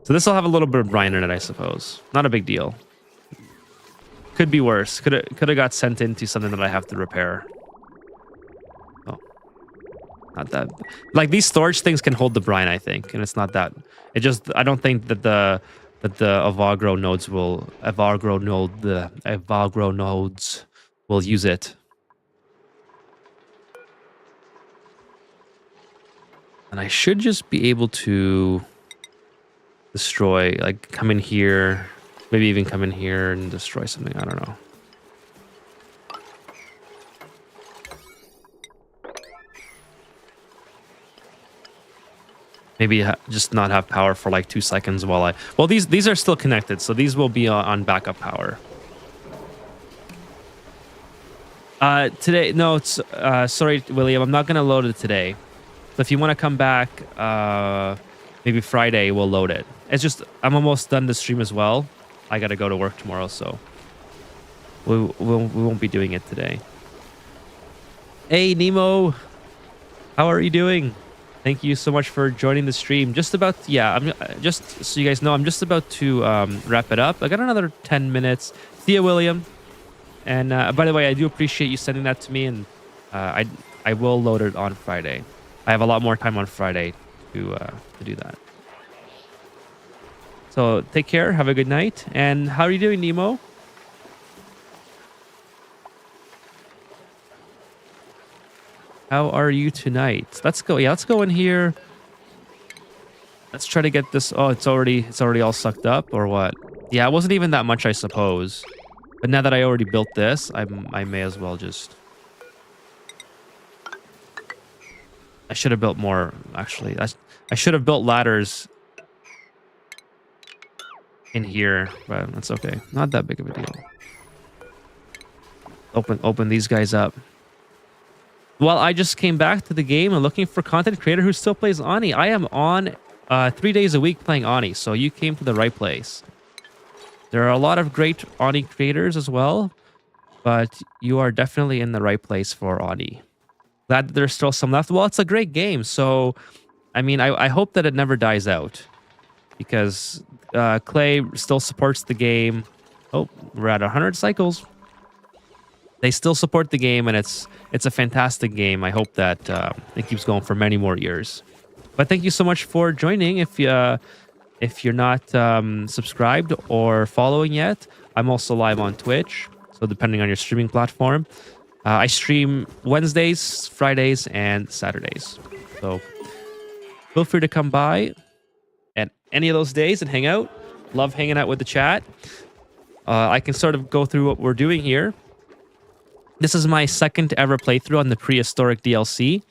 So this will have a little bit of brine in it, I suppose. Not a big deal. Could be worse. Could have got sent into something that I have to repair. Oh, not that. Like these storage things can hold the brine, I think, and it's not that. It just I don't think that the Avogadro nodes will use it. And I should just be able to destroy, like come in here, maybe even come in here and destroy something. I don't know. Maybe just not have power for like 2 seconds while I... Well, these are still connected, so these will be on backup power. Today, no, it's... sorry, William, I'm not going to load it today. So if you want to come back, maybe Friday, we'll load it. It's just, I'm almost done the stream as well. I got to go to work tomorrow, so... We won't be doing it today. Hey, Nemo! How are you doing? Thank you so much for joining the stream. Just about, yeah, I'm just so you guys know, I'm just about to wrap it up. I got another 10 minutes. See ya, William. And by the way, I do appreciate you sending that to me, and I will load it on Friday. I have a lot more time on Friday to do that. So take care. Have a good night. And how are you doing, Nemo? How are you tonight? Let's go. Yeah, let's go in here. Let's try to get this. Oh, it's already all sucked up, or what? Yeah, it wasn't even that much, I suppose. But now that I already built this, I may as well just. I should have built more. Actually, I should have built ladders in here, but that's okay. Not that big of a deal. Open these guys up. Well, I just came back to the game and looking for content creator who still plays Ani. I am on 3 days a week playing Ani, so you came to the right place. There are a lot of great Ani creators as well, but you are definitely in the right place for Ani. Glad that there's still some left. Well, it's a great game, so I mean, I hope that it never dies out, because Clay still supports the game. Oh, we're at 100 cycles. They still support the game, and it's a fantastic game. I hope that it keeps going for many more years. But thank you so much for joining. If you're not subscribed or following yet, I'm also live on Twitch. So depending on your streaming platform, I stream Wednesdays, Fridays, and Saturdays. So feel free to come by at any of those days and hang out. Love hanging out with the chat. I can sort of go through what we're doing here. This is my second ever playthrough on the Prehistoric DLC,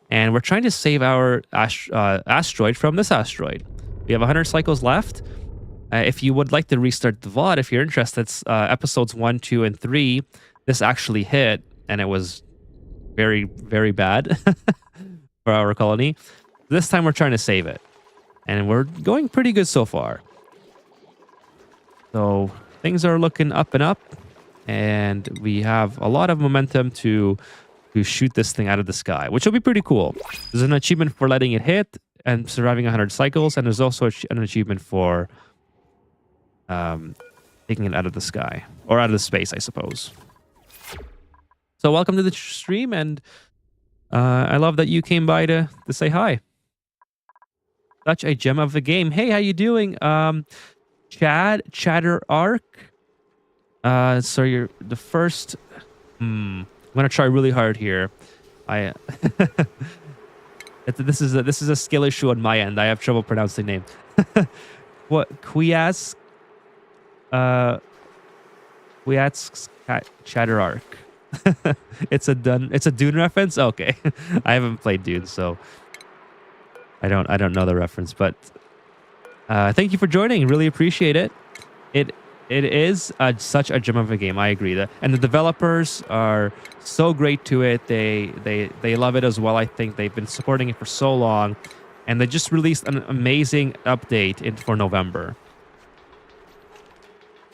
and we're trying to save our asteroid from this asteroid. We have 100 cycles left. If you would like to restart the VOD, if you're interested, episodes 1, 2, and 3, this actually hit, and it was very, very bad for our colony. This time we're trying to save it, and we're going pretty good so far. So things are looking up and up. And we have a lot of momentum to shoot this thing out of the sky, which will be pretty cool. There's an achievement for letting it hit and surviving 100 cycles, and there's also an achievement for taking it out of the sky, or out of the space, I suppose. So welcome to the stream, and I love that you came by to say hi. Such a gem of a game. Hey, how you doing? Chatter Arc. So you're the first. I'm gonna try really hard here. This is a skill issue on my end. I have trouble pronouncing names. What Quiaz? Quiaz Chatter Arc. It's a Dune reference. Okay, I haven't played Dune, so I don't know the reference. But thank you for joining. Really appreciate it. It is such a gem of a game. I agree that, and the developers are so great to it. They love it as well. I think they've been supporting it for so long, and they just released an amazing update for November.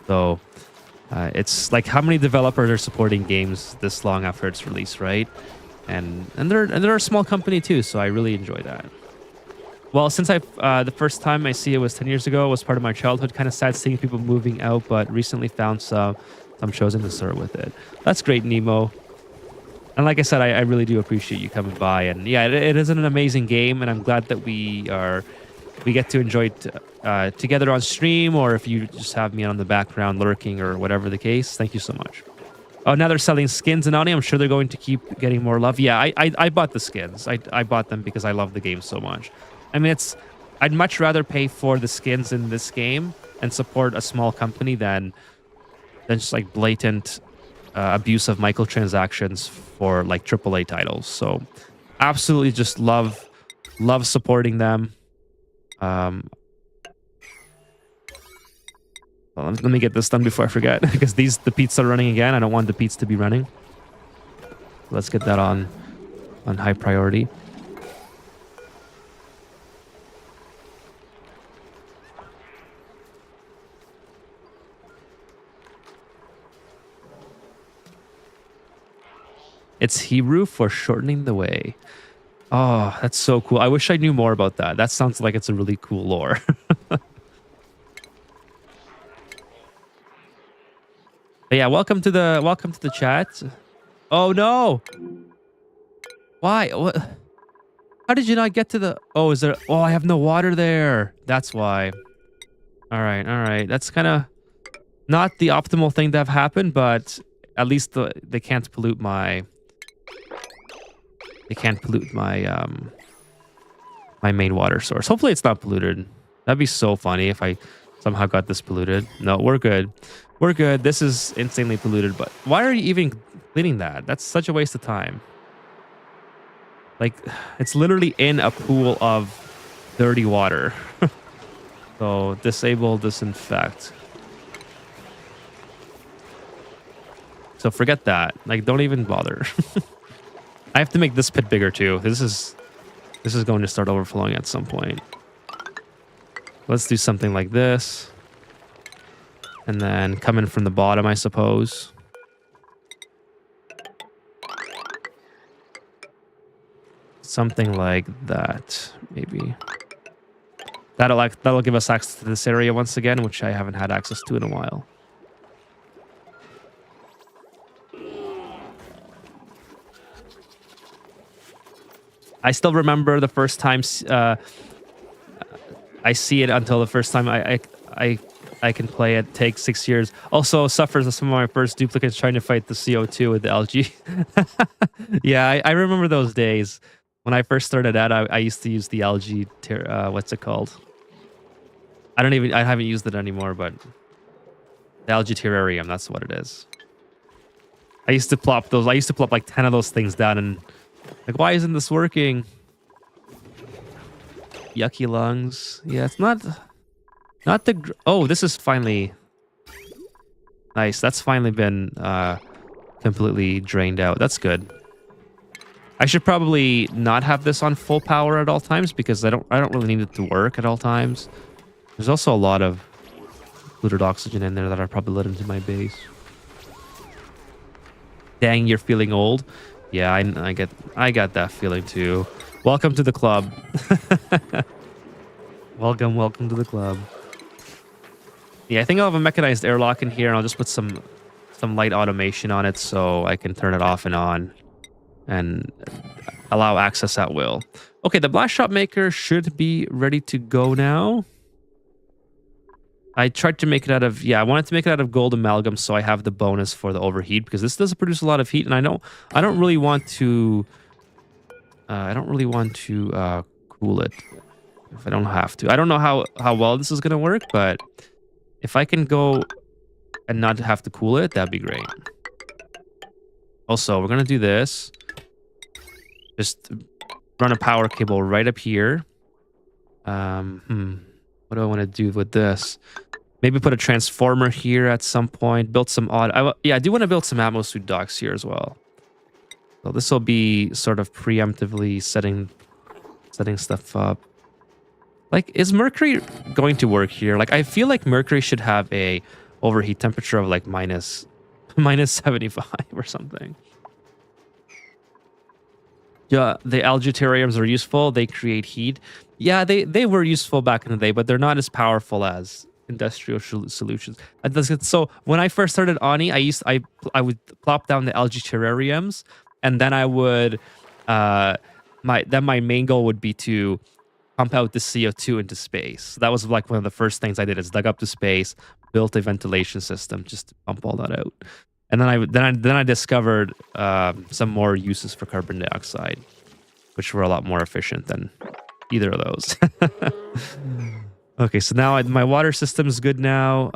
So it's like, how many developers are supporting games this long after its release, right? And they're a small company too, so I really enjoy that. Well, since the first time I see it was 10 years ago, it was part of my childhood. Kind of sad seeing people moving out, but recently found some chosen to start with it. That's great, Nemo. And like I said, I really do appreciate you coming by. And yeah, it is an amazing game, and I'm glad that we get to enjoy it together on stream, or if you just have me on the background lurking or whatever the case. Thank you so much. Oh, now they're selling skins in Ani. I'm sure they're going to keep getting more love. Yeah, I bought the skins. I bought them because I love the game so much. I mean, I'd much rather pay for the skins in this game and support a small company than just like blatant abuse of microtransactions for like AAA titles. So absolutely just love supporting them. Well, let me get this done before I forget, because the peats are running again. I don't want the peats to be running. Let's get that on high priority. It's Hebrew for shortening the way. Oh, that's so cool. I wish I knew more about that. That sounds like it's a really cool lore. But yeah, welcome to the chat. Oh no! Why? What? How did you not get to the? Oh, is there? Oh, I have no water there. That's why. All right. That's kind of not the optimal thing to have happen, but at least they can't pollute my. They can't pollute my main water source. Hopefully, it's not polluted. That'd be so funny if I somehow got this polluted. No, we're good. We're good. This is insanely polluted. But why are you even cleaning that? That's such a waste of time. Like, it's literally in a pool of dirty water. So, disable, disinfect. So, forget that. Like, don't even bother. I have to make this pit bigger, too. This is going to start overflowing at some point. Let's do something like this. And then come in from the bottom, I suppose. Something like that, maybe. That'll give us access to this area once again, which I haven't had access to in a while. I still remember the first time I see it until the first time I can play it. Takes 6 years. Also suffers some of my first duplicates trying to fight the CO2 with the algae. Yeah, I remember those days. When I first started out, I used to use the algae, what's it called? I haven't used it anymore, but the algae terrarium, that's what it is. I used to plop like 10 of those things down and like, why isn't this working? Yucky lungs. Yeah, it's not the, oh, this is finally nice. That's finally been completely drained out. That's good. I should probably not have this on full power at all times because I don't really need it to work at all times. There's also a lot of polluted oxygen in there that I probably let into my base. Dang, you're feeling old. Yeah, I got that feeling too. Welcome to the club. welcome to the club. Yeah, I think I'll have a mechanized airlock in here and I'll just put some light automation on it so I can turn it off and on and allow access at will. Okay, the blast shot maker should be ready to go now. I tried to make it out of, yeah, I wanted to make it out of gold amalgam so I have the bonus for the overheat because this does produce a lot of heat and I don't really want to cool it if I don't have to. I don't know how well this is going to work, but if I can go and not have to cool it, that'd be great. Also, we're going to do this. Just run a power cable right up here. What do I want to do with this? Maybe put a transformer here at some point. Build some odd... yeah, I do want to build some atmosuit docks here as well. So this will be sort of preemptively setting stuff up. Like, is Mercury going to work here? Like, I feel like Mercury should have a overheat temperature of like minus 75 or something. Yeah, the algae terrariums are useful. They create heat. Yeah, they were useful back in the day, but they're not as powerful as industrial solutions. So when I first started Ani, I would plop down the algae terrariums, and then I would my main goal would be to pump out the CO2 into space. That was like one of the first things I did is dug up to space, built a ventilation system just to pump all that out. And then I discovered some more uses for carbon dioxide, which were a lot more efficient than either of those. Okay, so now my water system is good now.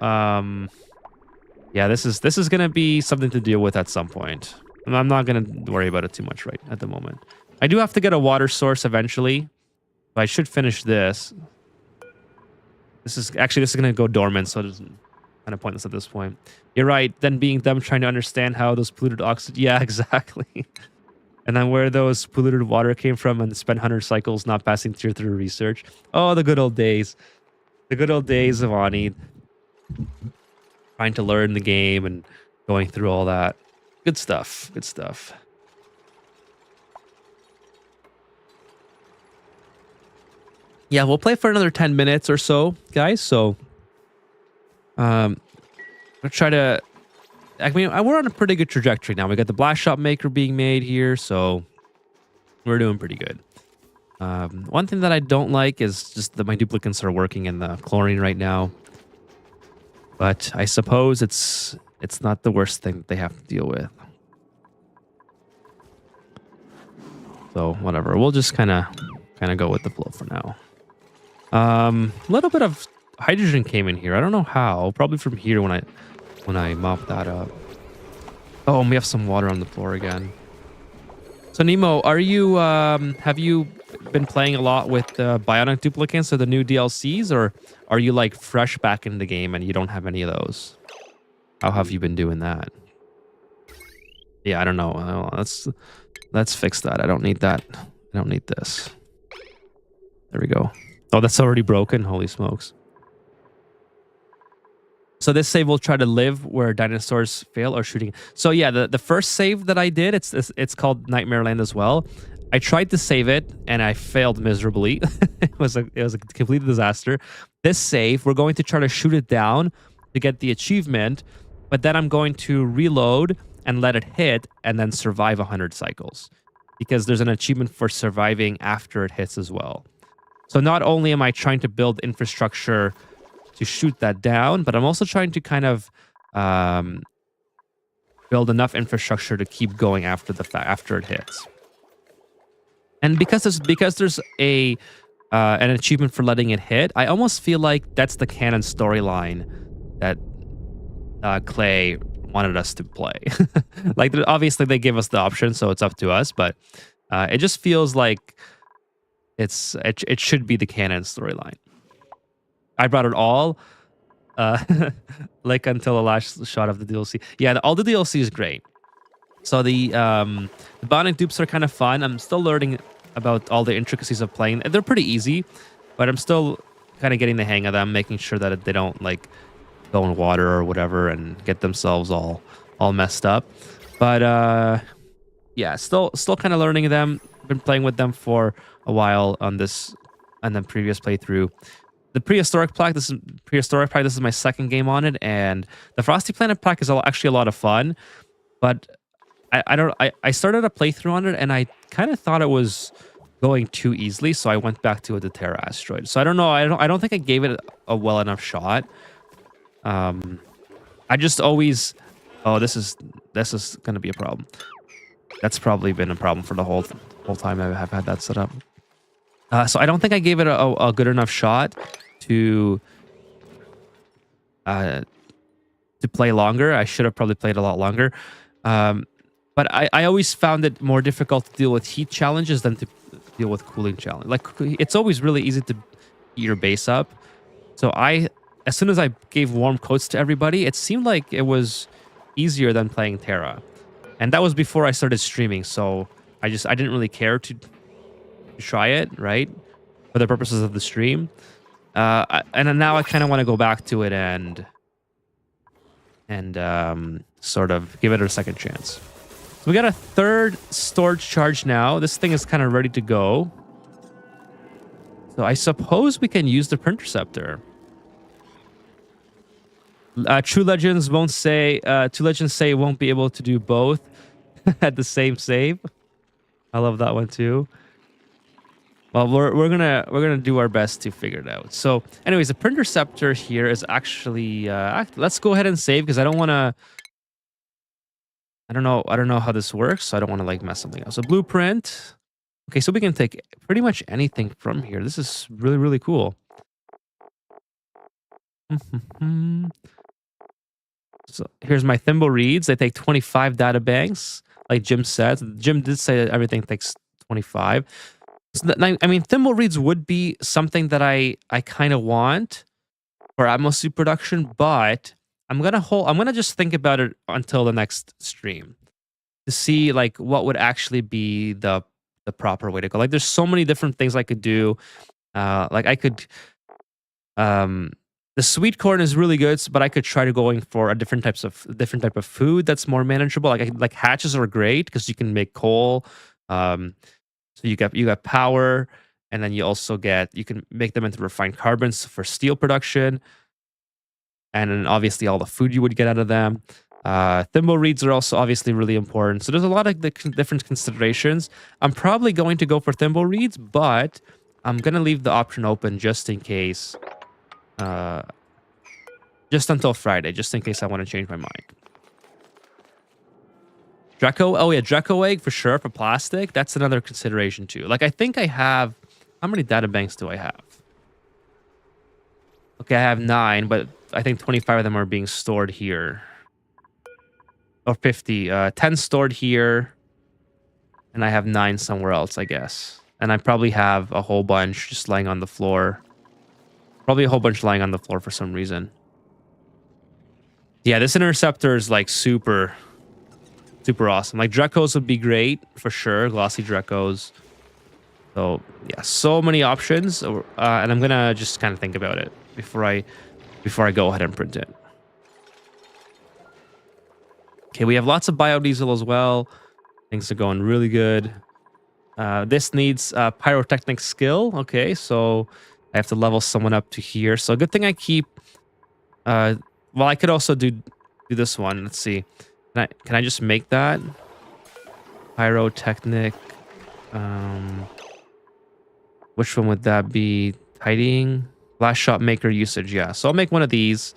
Yeah, this is gonna be something to deal with at some point. And I'm not gonna worry about it too much right at the moment. I do have to get a water source eventually, but I should finish this. This is gonna go dormant, so it doesn't. Kind of pointless at this point. You're right. Then being them trying to understand how those polluted oxygen. Yeah, exactly. And then where those polluted water came from and spent 100 cycles not passing tier 3 research. Oh, the good old days. The good old days of Ani. Trying to learn the game and going through all that. Good stuff. Good stuff. yeah, we'll play for another 10 minutes or so, guys. So we'll try to. I mean, we're on a pretty good trajectory now. We got the blast shot maker being made here, so we're doing pretty good. One thing that I don't like is just that my duplicants are working in the chlorine right now. But I suppose it's not the worst thing that they have to deal with. So whatever, we'll just kind of go with the flow for now. A little bit of hydrogen came in here. I don't know how. Probably from here when I mop that up. Oh, and we have some water on the floor again. So Nemo, are you have you been playing a lot with bionic duplicants or the new DLCs, or are you like fresh back in the game and you don't have any of those? How have you been doing that? Yeah, I don't know. Let's fix that. I don't need that. I don't need this. There we go. Oh, that's already broken. Holy smokes. So this save will try to live where dinosaurs fail or shooting. So yeah, the first save that I did, it's called Nightmare Land as well. I tried to save it and I failed miserably. it was a complete disaster. This save, we're going to try to shoot it down to get the achievement, but then I'm going to reload and let it hit and then survive 100 cycles, because there's an achievement for surviving after it hits as well. So not only am I trying to build infrastructure to shoot that down, but I'm also trying to kind of build enough infrastructure to keep going after after it hits. And because there's a an achievement for letting it hit, I almost feel like that's the canon storyline that Clay wanted us to play. Like, obviously they gave us the option, so it's up to us, but it just feels like it should be the canon storyline. I brought it all, like until the last shot of the DLC. Yeah, all the DLC is great. So the bionic dupes are kind of fun. I'm still learning about all the intricacies of playing. They're pretty easy, but I'm still kind of getting the hang of them, making sure that they don't like go in water or whatever and get themselves all messed up. But yeah, still kind of learning them. Been playing with them for a while on this and then previous playthrough. The Prehistoric Planet, this is my second game on it, and the Frosty Planet pack is actually a lot of fun. But I started a playthrough on it, and I kind of thought it was going too easily, so I went back to the Terra Asteroid. So I don't know. I don't think I gave it a well enough shot. I just always. Oh, this is going to be a problem. That's probably been a problem for the whole time I have had that set up. So I don't think I gave it a good enough shot to play longer. I should have probably played a lot longer. But I always found it more difficult to deal with heat challenges than to deal with cooling challenge. Like, it's always really easy to heat your base up. So as soon as I gave warm coats to everybody, it seemed like it was easier than playing Terra. And that was before I started streaming. So I didn't really care to try it, right? For the purposes of the stream. And now I kind of want to go back to it and sort of give it a second chance. So we got a third storage charge now. This thing is kind of ready to go. So I suppose we can use the Printerceptor. True Legends say it won't be able to do both at the same save. I love that one too. Well, we're gonna do our best to figure it out. So, anyways, the Printerceptor here is actually let's go ahead and save, because I don't want to. I don't know how this works, so I don't want to like mess something up. So blueprint. Okay, so we can take pretty much anything from here. This is really, really cool. So here's my thimble reads. They take 25 data banks, like Jim said. Jim did say that everything takes 25. So I mean, thimble reads would be something that I kind of want for Atmosphere production, but I'm gonna just think about it until the next stream to see like what would actually be the proper way to go. Like, there's so many different things I could do. Like I could, the sweet corn is really good, but I could try to going for a different type of food that's more manageable. Like hatches are great because you can make coal. So you got power, And then you also you can make them into refined carbons for steel production. And then obviously all the food you would get out of them. Thimble reeds are also obviously really important. So there's a lot of different considerations. I'm probably going to go for thimble reeds, but I'm going to leave the option open just in case. Just until Friday, just in case I want to change my mind. Draco, oh yeah, Draco egg for sure for plastic. That's another consideration too. Like I think I have, how many data banks do I have? Okay, I have 9, but I think 25 of them are being stored here. Or 50, 10 stored here. And I have 9 somewhere else, I guess. And I probably have a whole bunch just lying on the floor. Probably a whole bunch lying on the floor for some reason. Yeah, this interceptor is like super awesome. Like Drecos would be great for sure. Glossy Drecos. So yeah, so many options. And I'm gonna just kind of think about it before I go ahead and print it. Okay, we have lots of biodiesel as well. Things are going really good. This needs pyrotechnic skill. Okay, so I have to level someone up to here. So good thing I keep. Well, I could also do this one. Let's see. Can I just make that? Pyrotechnic. Which one would that be? Tidying? Blast shot maker usage. Yeah. So I'll make one of these.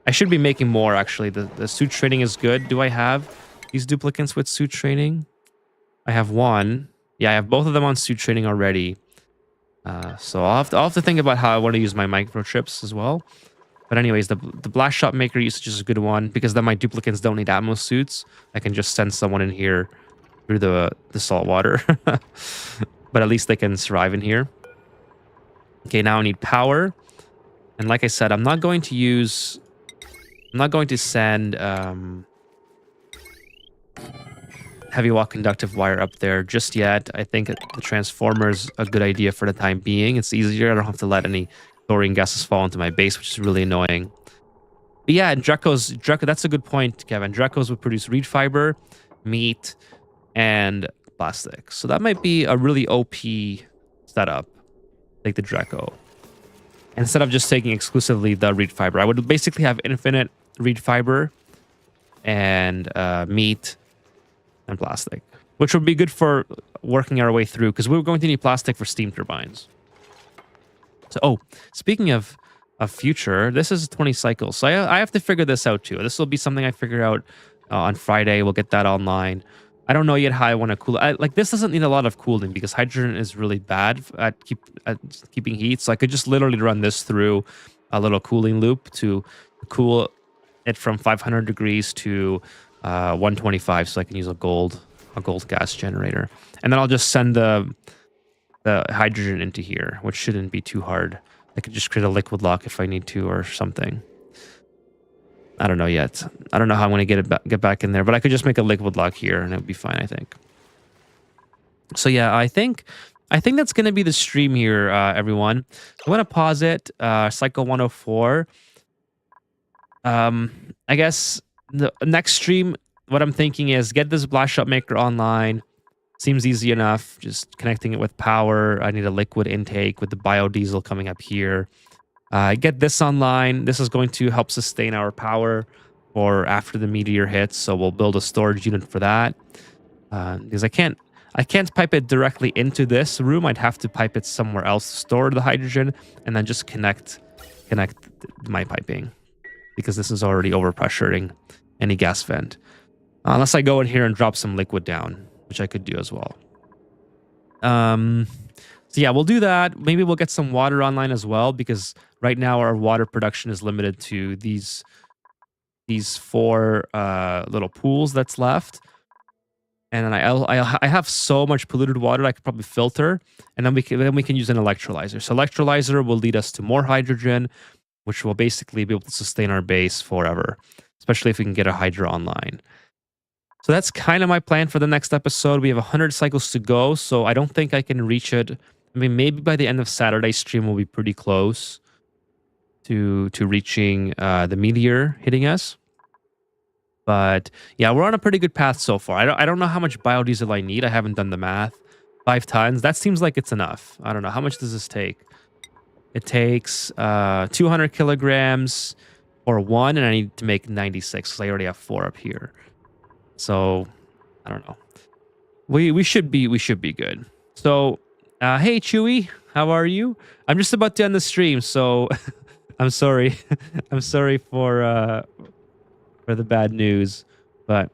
I should be making more actually. The suit training is good. Do I have these duplicates with suit training? I have one. Yeah, I have both of them on suit training already. So I'll have to think about how I want to use my microchips as well. But anyways, the blast shot maker usage is a good one because then my duplicates don't need Atmos suits. I can just send someone in here through the salt water. But at least they can survive in here. Okay, now I need power. And like I said, I'm not going to send heavy wall conductive wire up there just yet. I think the transformer is a good idea for the time being. It's easier. I don't have to let any chlorine gases fall into my base, which is really annoying. But yeah, and Draco, that's a good point, Kevin. Dracos would produce reed fiber, meat, and plastic. So that might be a really OP setup, like the Draco. Instead of just taking exclusively the reed fiber, I would basically have infinite reed fiber and meat and plastic, which would be good for working our way through because we were going to need plastic for steam turbines. So, oh, speaking of future, this is 20 cycles. So I have to figure this out too. This will be something I figure out on Friday. We'll get that online. I don't know yet how I want to cool it. Like this doesn't need a lot of cooling because hydrogen is really bad at keeping heat. So I could just literally run this through a little cooling loop to cool it from 500 degrees to 125, so I can use a gold gas generator, and then I'll just send the hydrogen into here, which shouldn't be too hard. I could just create a liquid lock if I need to or something. I don't know yet. I don't know how I'm going to get back in there, but I could just make a liquid lock here and it would be fine, I think. So yeah, I think that's going to be the stream here, everyone. I'm going to pause it. Cycle 104. I guess the next stream, what I'm thinking is get this blast shot maker online. Seems easy enough. Just connecting it with power. I need a liquid intake with the biodiesel coming up here. Get this online. This is going to help sustain our power for after the meteor hits. So we'll build a storage unit for that. Because I can't pipe it directly into this room. I'd have to pipe it somewhere else to store the hydrogen and then just connect my piping, because this is already overpressuring any gas vent. Unless I go in here and drop some liquid down, which I could do as well. So yeah, we'll do that. Maybe we'll get some water online as well, because right now our water production is limited to these 4 little pools that's left. And then I have so much polluted water I could probably filter, and then we can use an electrolyzer. So electrolyzer will lead us to more hydrogen, which will basically be able to sustain our base forever, especially if we can get a hydro online. So that's kind of my plan for the next episode. We have 100 cycles to go, so I don't think I can reach it. I mean, maybe by the end of Saturday's stream, we'll be pretty close to reaching the meteor hitting us. But yeah, we're on a pretty good path so far. I don't know how much biodiesel I need. I haven't done the math. 5 tons. That seems like it's enough. I don't know. How much does this take? It takes 200 kilograms for one, and I need to make 96 because I already have 4 up here. So I don't know. We should be good. So hey Chewy, how are you? I'm just about to end the stream, so I'm sorry. I'm sorry for the bad news, but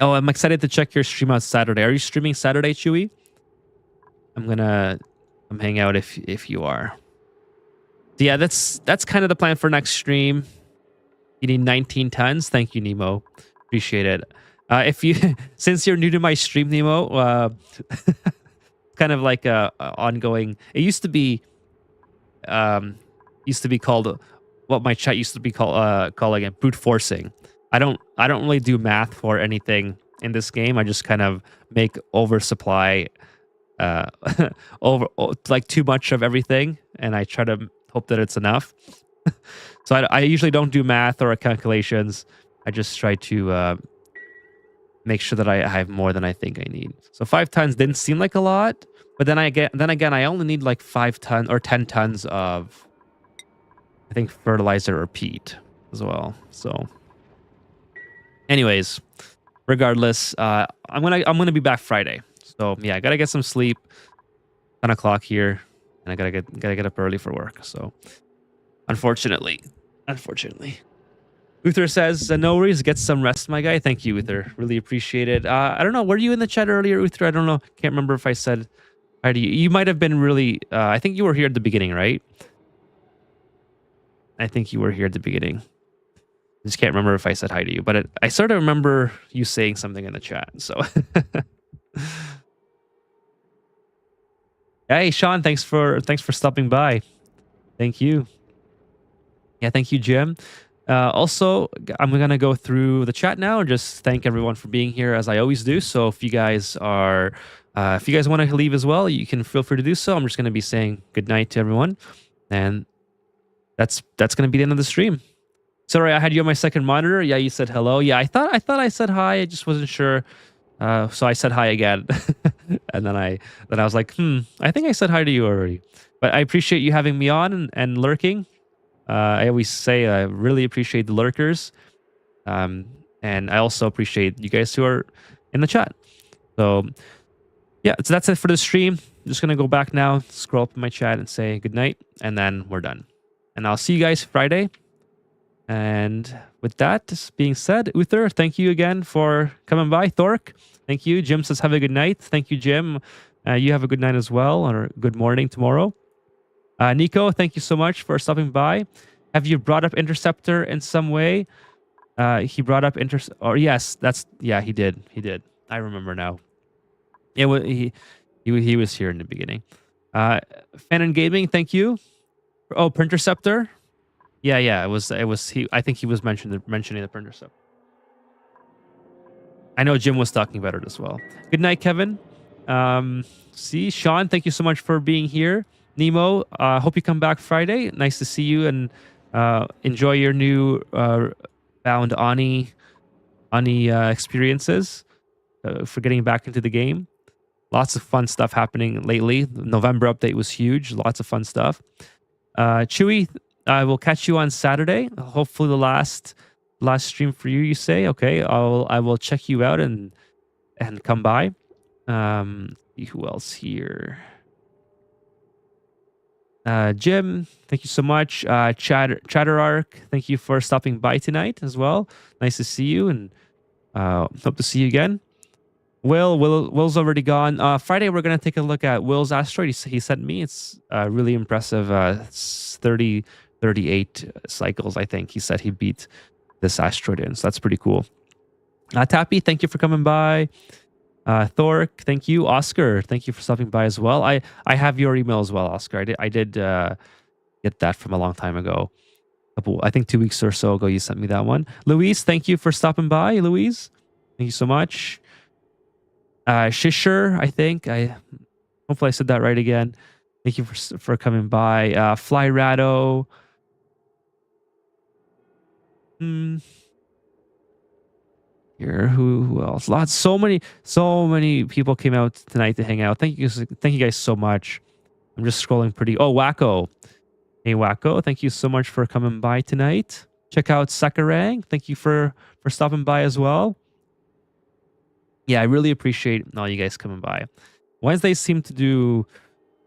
oh, I'm excited to check your stream out Saturday. Are you streaming Saturday, Chewy? I'm gonna come hang out if you are. So yeah, that's kind of the plan for next stream. You need 19 tons. Thank you, Nemo. Appreciate it. If you since you're new to my stream, Nemo, kind of like a ongoing. It used to be called what my chat used to be calling it brute forcing. I don't really do math for anything in this game. I just kind of make oversupply like too much of everything, and I try to hope that it's enough. So I usually don't do math or calculations. I just try to make sure that I have more than I think I need. So 5 tons didn't seem like a lot, but then again, I only need like 5 tons or 10 tons of, I think, fertilizer or peat as well. So, anyways, regardless, I'm gonna be back Friday. So yeah, I gotta get some sleep. 10 o'clock here, and I gotta get up early for work. So, unfortunately. Uther says, no worries, get some rest, my guy. Thank you, Uther. Really appreciate it. I don't know, were you in the chat earlier, Uther? I don't know. Can't remember if I said hi to you. You might have been really, I think you were here at the beginning, right? I think you were here at the beginning. I just can't remember if I said hi to you, but I sort of remember you saying something in the chat, so. Hey, Sean, thanks for stopping by. Thank you. Yeah, thank you, Jim. Also, I'm gonna go through the chat now and just thank everyone for being here as I always do. So if you guys want to leave as well, you can feel free to do so. I'm just gonna be saying good night to everyone, and that's gonna be the end of the stream. Sorry, I had you on my second monitor. Yeah, you said hello. Yeah, I thought I said hi. I just wasn't sure. So I said hi again, and then I was like, I think I said hi to you already. But I appreciate you having me on and lurking. I always say I really appreciate the lurkers, and I also appreciate you guys who are in the chat. So yeah, so that's it for the stream. I'm just gonna go back now, scroll up in my chat, and say good night, and then we're done. And I'll see you guys Friday. And with that being said, Uther, thank you again for coming by. Thork, thank you. Jim says have a good night. Thank you, Jim. You have a good night as well, or good morning tomorrow. Nico, thank you so much for stopping by. Have you brought up Interceptor in some way? He brought up yes, he did. I remember now. He was here in the beginning. Fanon Gaming, thank you. Oh, Printerceptor. Yeah. It was he. I think he was mentioning the Printerceptor. I know Jim was talking about it as well. Good night, Kevin. See, Sean, thank you so much for being here. Nemo, hope you come back Friday. Nice to see you, and enjoy your new bound Ani experiences for getting back into the game. Lots of fun stuff happening lately. The November update was huge. Lots of fun stuff. Chewy, I will catch you on Saturday. Hopefully the last stream for you. You say okay? I will check you out and come by. See who else here? Jim, thank you so much. Chatterark, thank you for stopping by tonight as well. Nice to see you, and hope to see you again. Will's already gone. Friday we're gonna take a look at Will's asteroid. He sent me. It's really impressive. 38 cycles, I think. He said he beat this asteroid in, so that's pretty cool. Tappy, thank you for coming by. Thork, thank you. Oscar, thank you for stopping by as well. I have your email as well, Oscar. I did get that from a long time ago. I think 2 weeks or so ago you sent me that one. Louise, thank you for stopping by. Louise, thank you so much. Shisher, I think. Hopefully I said that right again. Thank you for coming by. Fly Rado. Here, who else? So many people came out tonight to hang out. Thank you guys so much. I'm just scrolling pretty. Oh, Wacko. Hey, Wacko. Thank you so much for coming by tonight. Check out Sakurang. Thank you for stopping by as well. Yeah, I really appreciate all you guys coming by. Wednesdays seem to do.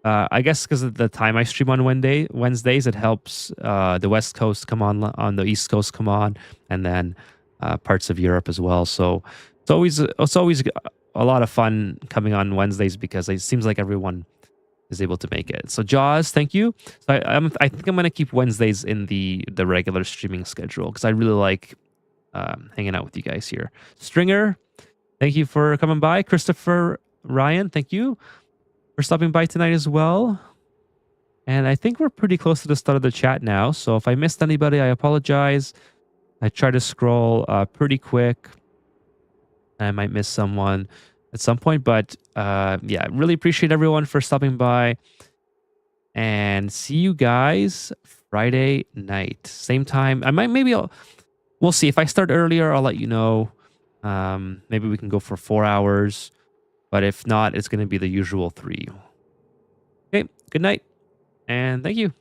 I guess because of the time I stream on Wednesdays, it helps the West Coast come on the East Coast come on, and then parts of Europe as well. So it's always a lot of fun coming on Wednesdays because it seems like everyone is able to make it. So Jaws, thank you. So I think I'm gonna keep Wednesdays in the regular streaming schedule because I really like hanging out with you guys here. Stringer, thank you for coming by. Christopher Ryan, thank you for stopping by tonight as well. And I think we're pretty close to the start of the chat now. So if I missed anybody, I apologize. I try to scroll pretty quick. I might miss someone at some point, but yeah, really appreciate everyone for stopping by. And see you guys Friday night, same time. We'll see. If I start earlier, I'll let you know. Maybe we can go for 4 hours. But if not, it's going to be the usual 3. Okay, good night, and thank you.